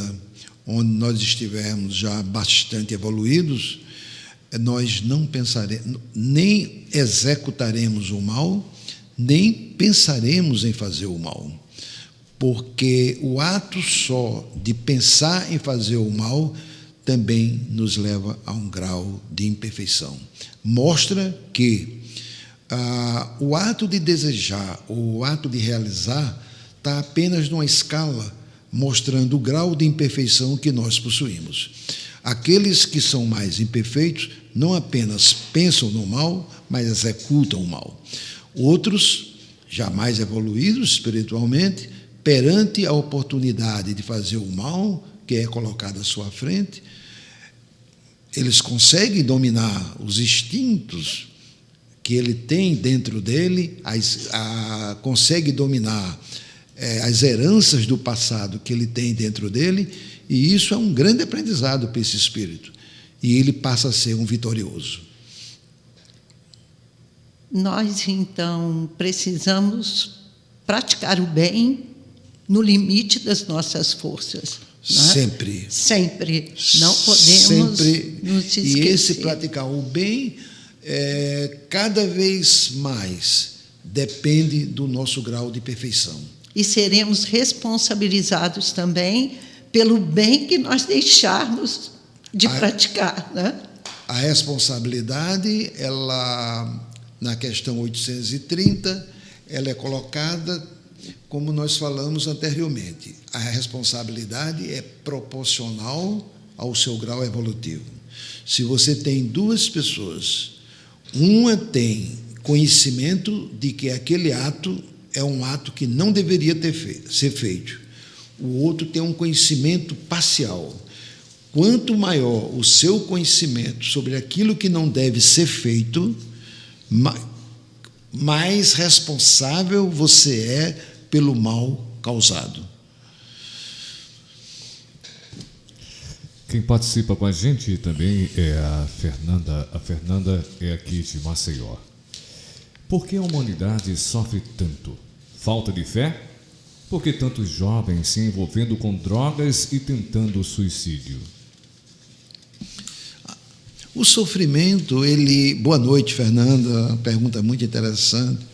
onde nós estivermos já bastante evoluídos, nós não pensaremos, nem executaremos o mal, nem pensaremos em fazer o mal. Porque o ato só de pensar em fazer o mal também nos leva a um grau de imperfeição. Mostra que o ato de desejar, ou o ato de realizar, está apenas numa escala mostrando o grau de imperfeição que nós possuímos. Aqueles que são mais imperfeitos não apenas pensam no mal, mas executam o mal. Outros, já mais evoluídos espiritualmente, perante a oportunidade de fazer o mal que é colocado à sua frente, eles conseguem dominar os instintos que ele tem dentro dele, consegue dominar as heranças do passado que ele tem dentro dele, e isso é um grande aprendizado para esse espírito, e ele passa a ser um vitorioso. Nós, então, precisamos praticar o bem no limite das nossas forças. Sempre. Sempre. Não podemos nos esquecer. E esse praticar o bem, cada vez mais, depende do nosso grau de perfeição. E seremos responsabilizados também pelo bem que nós deixarmos de praticar, né? A responsabilidade, ela, na questão 830, ela é colocada como nós falamos anteriormente. A responsabilidade é proporcional ao seu grau evolutivo. Se você tem duas pessoas, uma tem conhecimento de que aquele ato é um ato que não deveria ser feito, o outro tem um conhecimento parcial. Quanto maior o seu conhecimento sobre aquilo que não deve ser feito, mais responsável você é pelo mal causado. Quem participa com a gente também é a Fernanda. A Fernanda é aqui de Maceió. Por que a humanidade sofre tanto? Falta de fé? Por que tantos jovens se envolvendo com drogas e tentando suicídio? O sofrimento, Boa noite, Fernanda, uma pergunta muito interessante.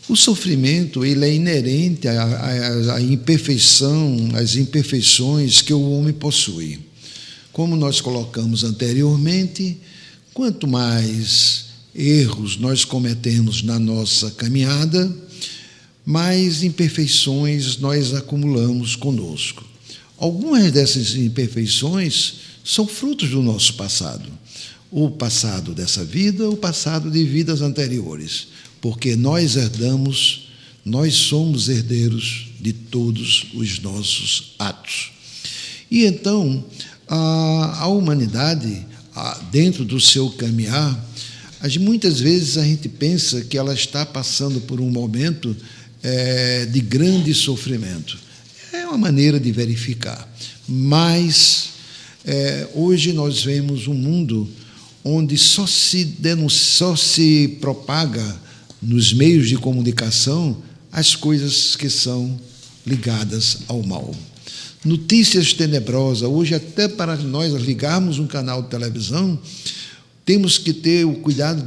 O sofrimento, ele é inerente à imperfeição, às imperfeições que o homem possui. Como nós colocamos anteriormente, quanto mais erros nós cometemos na nossa caminhada, mais imperfeições nós acumulamos conosco. Algumas dessas imperfeições são frutos do nosso passado. O passado dessa vida, o passado de vidas anteriores. Porque nós somos herdeiros de todos os nossos atos. E então, a humanidade, dentro do seu caminhar, muitas vezes a gente pensa que ela está passando por um momento de grande sofrimento. É uma maneira de verificar. Mas, hoje nós vemos um mundo onde só se propaga nos meios de comunicação as coisas que são ligadas ao mal. Notícias tenebrosas. Hoje, até para nós ligarmos um canal de televisão, temos que ter o cuidado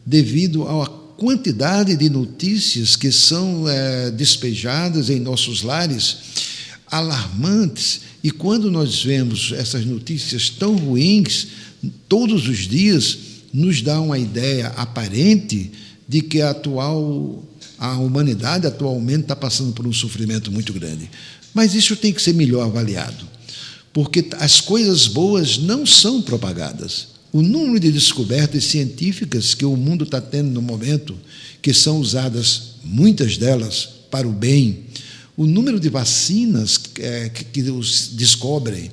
devido à quantidade de notícias que são despejadas em nossos lares, alarmantes, e quando nós vemos essas notícias tão ruins, todos os dias, nos dá uma ideia aparente de que a humanidade atualmente está passando por um sofrimento muito grande. Mas isso tem que ser melhor avaliado, porque as coisas boas não são propagadas. O número de descobertas científicas que o mundo está tendo no momento, que são usadas, muitas delas, para o bem, o número de vacinas que os descobrem,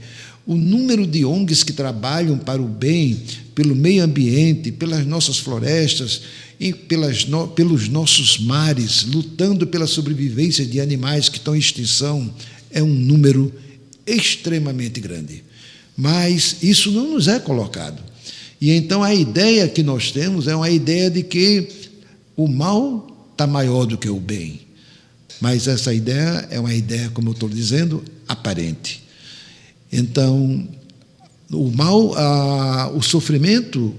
o número de ONGs que trabalham para o bem, pelo meio ambiente, pelas nossas florestas, e pelos nossos mares, lutando pela sobrevivência de animais que estão em extinção, é um número extremamente grande. Mas isso não nos é colocado. E então a ideia que nós temos é uma ideia de que o mal está maior do que o bem. Mas essa ideia é uma ideia, como eu estou dizendo, aparente. Então, o mal, o sofrimento,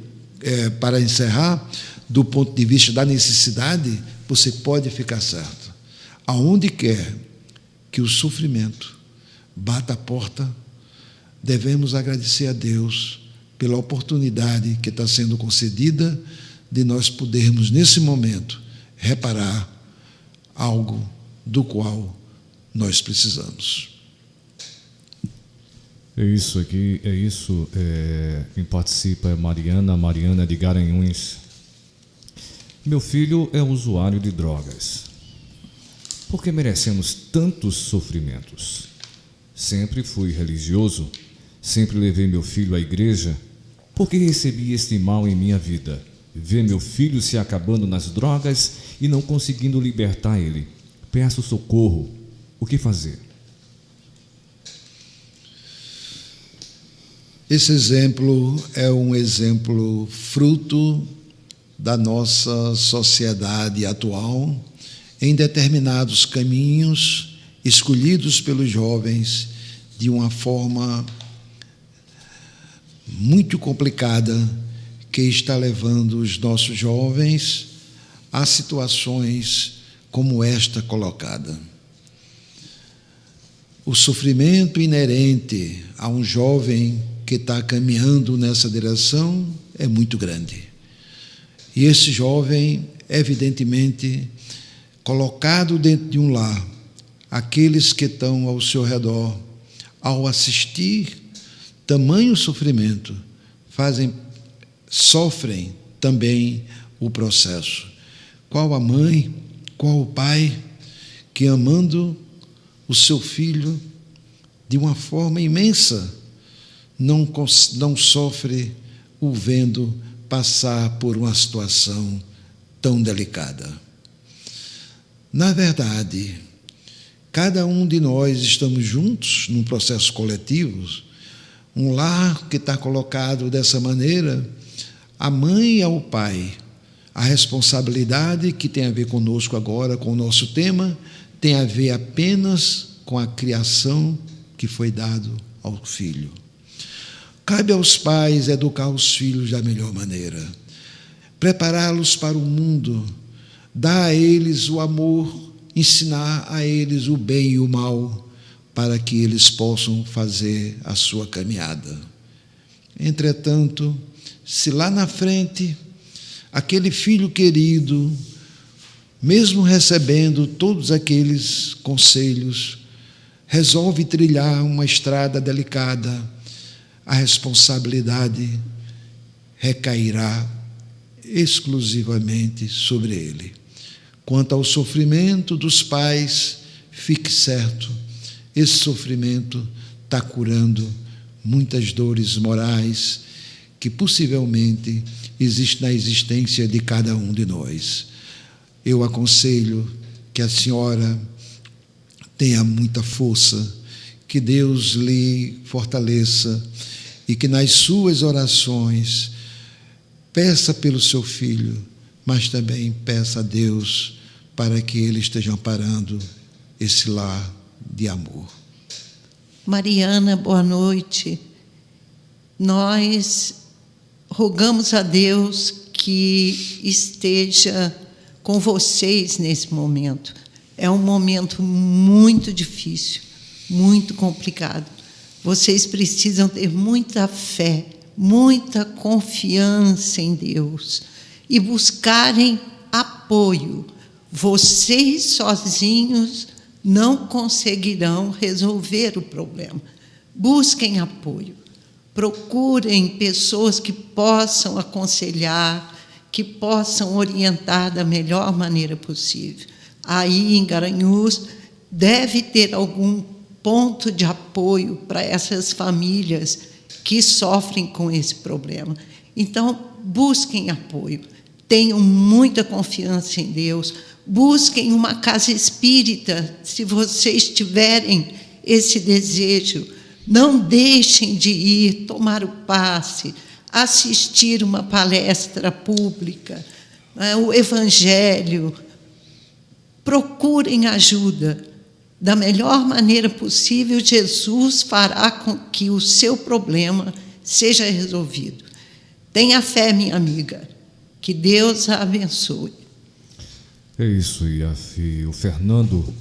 para encerrar, do ponto de vista da necessidade, você pode ficar certo. Aonde quer que o sofrimento bata a porta, devemos agradecer a Deus pela oportunidade que está sendo concedida de nós podermos, nesse momento, reparar algo do qual nós precisamos. Quem participa é Mariana de Garanhuns. Meu filho é usuário de drogas. Por que merecemos tantos sofrimentos? Sempre fui religioso, sempre levei meu filho à igreja. Por que recebi este mal em minha vida? Ver meu filho se acabando nas drogas e não conseguindo libertar ele. Peço socorro. O que fazer? Esse exemplo é um exemplo fruto da nossa sociedade atual, em determinados caminhos escolhidos pelos jovens de uma forma muito complicada, que está levando os nossos jovens a situações como esta colocada. O sofrimento inerente a um jovem que está caminhando nessa direção é muito grande. E esse jovem, evidentemente, colocado dentro de um lar, aqueles que estão ao seu redor, ao assistir tamanho sofrimento, sofrem também o processo. Qual a mãe, qual o pai que, amando o seu filho de uma forma imensa, não sofre o vendo passar por uma situação tão delicada? Na verdade, cada um de nós estamos juntos num processo coletivo, um lar que está colocado dessa maneira, a mãe e ao pai. A responsabilidade que tem a ver conosco agora, com o nosso tema, tem a ver apenas com a criação que foi dado ao filho. Cabe aos pais educar os filhos da melhor maneira, prepará-los para o mundo, dar a eles o amor, ensinar a eles o bem e o mal, para que eles possam fazer a sua caminhada. Entretanto, se lá na frente, aquele filho querido, mesmo recebendo todos aqueles conselhos, resolve trilhar uma estrada delicada, a responsabilidade recairá exclusivamente sobre ele. Quanto ao sofrimento dos pais, fique certo, esse sofrimento está curando muitas dores morais que possivelmente existem na existência de cada um de nós. Eu aconselho que a senhora tenha muita força, que Deus lhe fortaleça e que nas suas orações peça pelo seu filho, mas também peça a Deus para que Ele esteja amparando esse lar de amor. Mariana, boa noite. Nós rogamos a Deus que esteja com vocês nesse momento. É um momento muito difícil, muito complicado. Vocês precisam ter muita fé, muita confiança em Deus e buscarem apoio. Vocês sozinhos não conseguirão resolver o problema. Busquem apoio. Procurem pessoas que possam aconselhar, que possam orientar da melhor maneira possível. Aí, em Garanhuns, deve ter algum ponto de apoio para essas famílias que sofrem com esse problema. Então, busquem apoio, tenham muita confiança em Deus, busquem uma casa espírita, se vocês tiverem esse desejo. Não deixem de ir tomar o passe, assistir uma palestra pública, o Evangelho. Procurem ajuda. Da melhor maneira possível, Jesus fará com que o seu problema seja resolvido. Tenha fé, minha amiga. Que Deus a abençoe. É isso, e o Fernando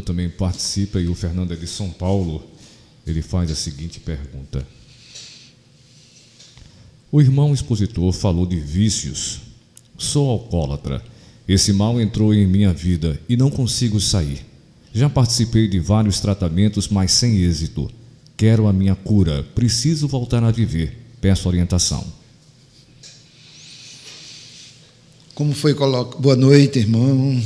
também participa, e o Fernando é de São Paulo. Ele faz a seguinte pergunta: o irmão expositor falou de vícios. Sou alcoólatra. Esse mal entrou em minha vida e não consigo sair. Já participei de vários tratamentos, mas sem êxito. Quero a minha cura. Preciso voltar a viver. Peço orientação. Como foi colocado? Boa noite, irmão,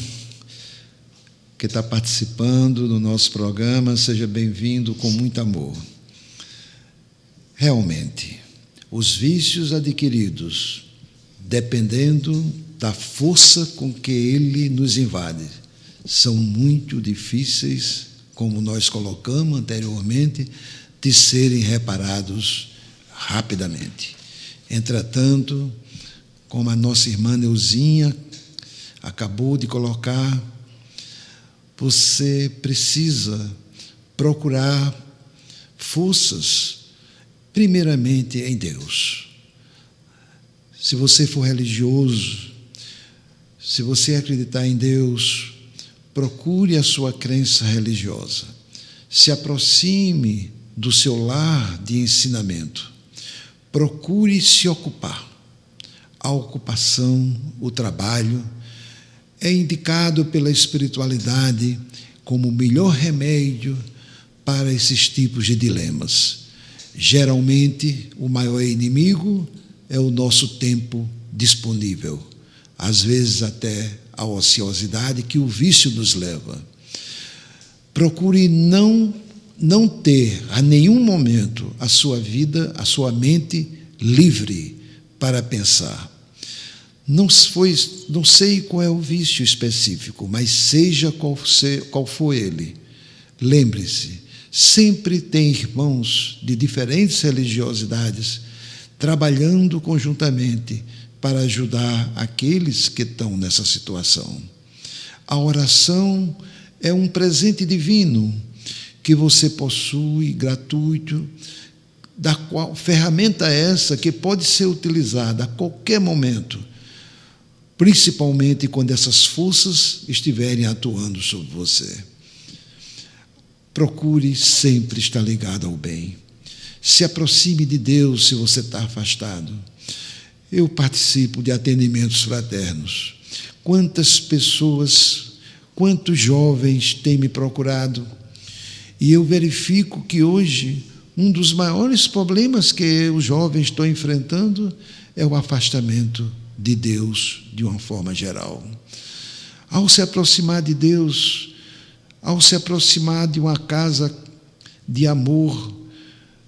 que está participando do nosso programa. Seja bem-vindo com muito amor. Realmente, os vícios adquiridos, dependendo da força com que ele nos invade, são muito difíceis, como nós colocamos anteriormente, de serem reparados rapidamente. Entretanto, como a nossa irmã Neuzinha acabou de colocar, você precisa procurar forças, primeiramente em Deus. Se você for religioso, se você acreditar em Deus, procure a sua crença religiosa. Se aproxime do seu lar de ensinamento. Procure se ocupar. A ocupação, o trabalho, é indicado pela espiritualidade como o melhor remédio para esses tipos de dilemas. Geralmente, o maior inimigo é o nosso tempo disponível, às vezes até a ociosidade que o vício nos leva. Procure não ter a nenhum momento a sua vida, a sua mente livre para pensar. Não sei qual é o vício específico, mas seja qual for ele, lembre-se, sempre tem irmãos de diferentes religiosidades trabalhando conjuntamente para ajudar aqueles que estão nessa situação. A oração é um presente divino que você possui, gratuito, da qual ferramenta essa que pode ser utilizada a qualquer momento, principalmente quando essas forças estiverem atuando sobre você. Procure sempre estar ligado ao bem. Se aproxime de Deus se você está afastado. Eu participo de atendimentos fraternos. Quantas pessoas, quantos jovens têm me procurado, e eu verifico que hoje um dos maiores problemas que os jovens estão enfrentando é o afastamento de Deus de uma forma geral. Ao se aproximar de Deus, ao se aproximar de uma casa de amor,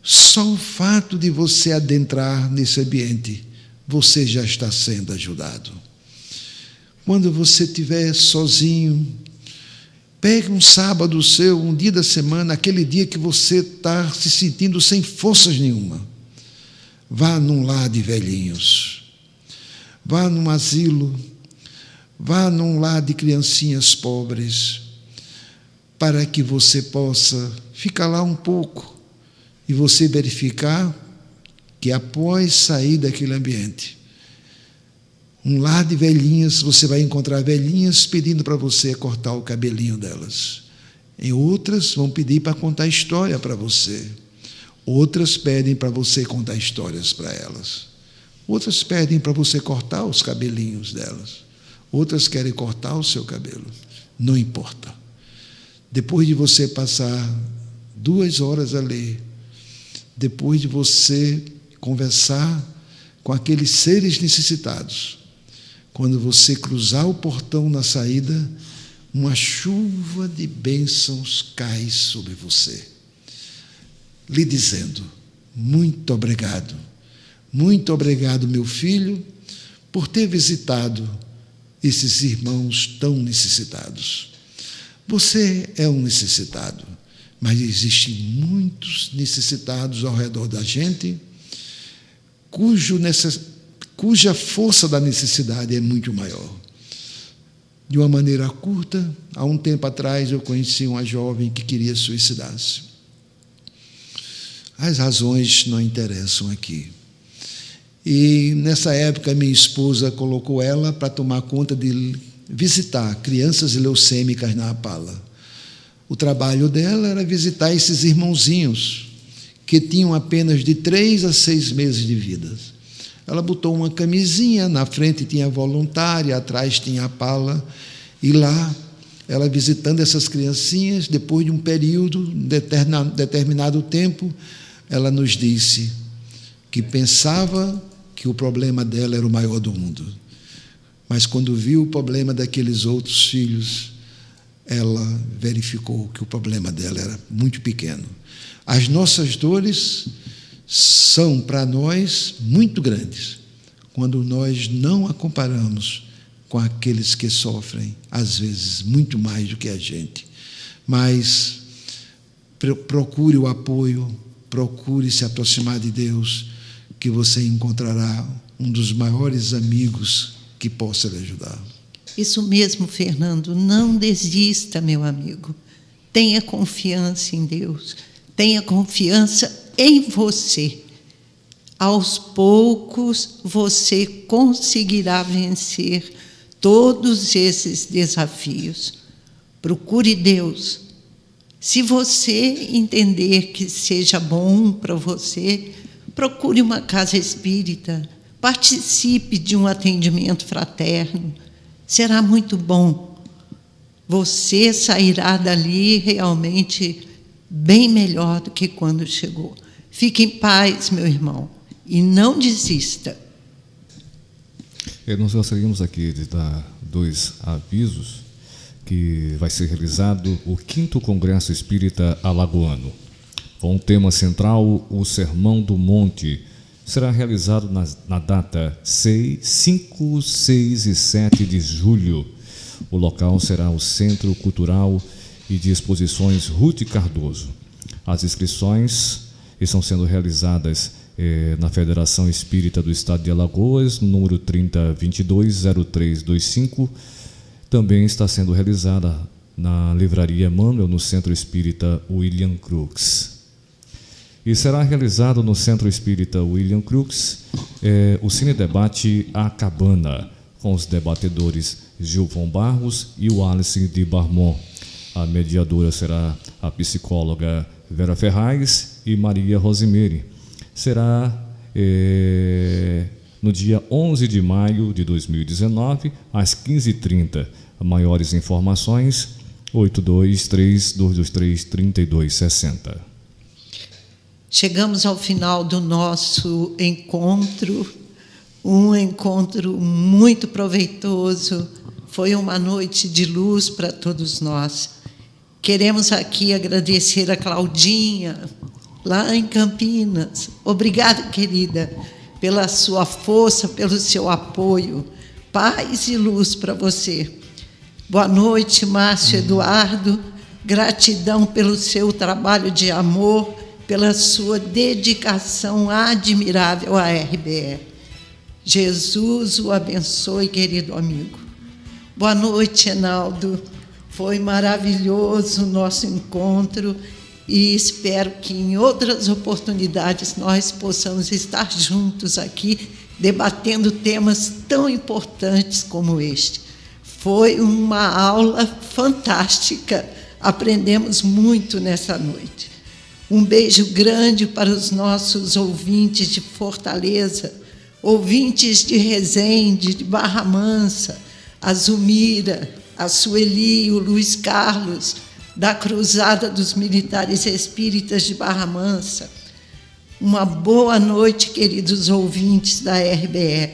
só o fato de você adentrar nesse ambiente, você já está sendo ajudado. Quando você estiver sozinho, pegue um sábado seu, um dia da semana, aquele dia que você está se sentindo sem forças nenhuma. Vá num lar de velhinhos, vá num asilo, vá num lar de criancinhas pobres, para que você possa ficar lá um pouco e você verificar que após sair daquele ambiente, um lar de velhinhas, você vai encontrar velhinhas pedindo para você cortar o cabelinho delas. Em outras vão pedir para contar história para você. Outras pedem para você contar histórias para elas. Outras pedem para você cortar os cabelinhos delas. Outras querem cortar o seu cabelo. Não importa. Depois de você passar 2 horas ali, depois de você conversar com aqueles seres necessitados, quando você cruzar o portão na saída, uma chuva de bênçãos cai sobre você, lhe dizendo: muito obrigado, meu filho, por ter visitado esses irmãos tão necessitados. Você é um necessitado, mas existem muitos necessitados ao redor da gente, cuja força da necessidade é muito maior. De uma maneira curta, há um tempo atrás eu conheci uma jovem que queria suicidar-se. As razões não interessam aqui. E nessa época minha esposa colocou ela para tomar conta de visitar crianças leucêmicas na Apala. O trabalho dela era visitar esses irmãozinhos que tinham apenas de 3 a 6 meses de vida. Ela botou uma camisinha, na frente tinha a voluntária, atrás tinha a pala, e lá, ela visitando essas criancinhas, depois de um período, determinado tempo, ela nos disse que pensava que o problema dela era o maior do mundo. Mas quando viu o problema daqueles outros filhos, ela verificou que o problema dela era muito pequeno. As nossas dores são para nós muito grandes, quando nós não a comparamos com aqueles que sofrem, às vezes, muito mais do que a gente. Mas procure o apoio, procure se aproximar de Deus, que você encontrará um dos maiores amigos que possa lhe ajudar. Isso mesmo, Fernando. Não desista, meu amigo. Tenha confiança em Deus. Tenha confiança em você. Aos poucos, você conseguirá vencer todos esses desafios. Procure Deus. Se você entender que seja bom para você, procure uma casa espírita, participe de um atendimento fraterno. Será muito bom. Você sairá dali realmente bem melhor do que quando chegou. Fique em paz, meu irmão, e não desista. Nós gostaríamos aqui de dar 2 avisos, que vai ser realizado o 5º Congresso Espírita Alagoano, com o tema central, o Sermão do Monte, será realizado na data 5, 6 e 7 de julho. O local será o Centro Cultural e de Exposições Ruth Cardoso. As inscrições estão sendo realizadas na Federação Espírita do Estado de Alagoas, no número 3022-0325. Também está sendo realizada na Livraria Manuel, no Centro Espírita William Crookes. E será realizado no Centro Espírita William Crookes o Cine Debate A Cabana, com os debatedores Gilvon Barros e o Alice de Barmont. A mediadora será a psicóloga Vera Ferraz e Maria Rosemary. Será no dia 11 de maio de 2019, às 15h30. Maiores informações, 823-223-3260. Chegamos ao final do nosso encontro, um encontro muito proveitoso. Foi uma noite de luz para todos nós. Queremos aqui agradecer a Claudinha, lá em Campinas. Obrigada, querida, pela sua força, pelo seu apoio. Paz e luz para você. Boa noite, Márcio Eduardo. Gratidão pelo seu trabalho de amor, pela sua dedicação admirável à RBE. Jesus o abençoe, querido amigo. Boa noite, Enaldo. Foi maravilhoso o nosso encontro e espero que em outras oportunidades nós possamos estar juntos aqui, debatendo temas tão importantes como este. Foi uma aula fantástica, aprendemos muito nessa noite. Um beijo grande para os nossos ouvintes de Fortaleza, ouvintes de Resende, de Barra Mansa, a Zumira, a Sueli, o Luiz Carlos, da Cruzada dos Militares Espíritas de Barra Mansa. Uma boa noite, queridos ouvintes da RBE.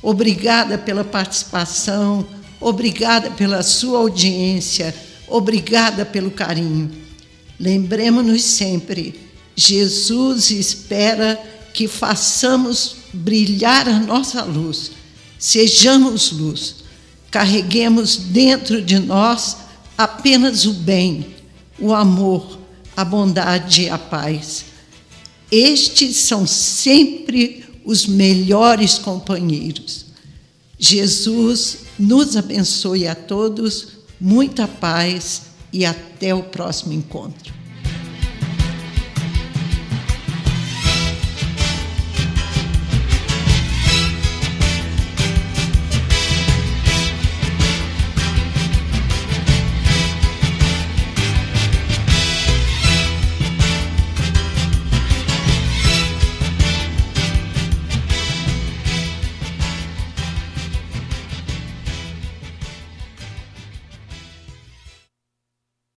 Obrigada pela participação, obrigada pela sua audiência, obrigada pelo carinho. Lembremos-nos sempre, Jesus espera que façamos brilhar a nossa luz, sejamos luz, carreguemos dentro de nós apenas o bem, o amor, a bondade e a paz. Estes são sempre os melhores companheiros. Jesus nos abençoe a todos, muita paz e até o próximo encontro.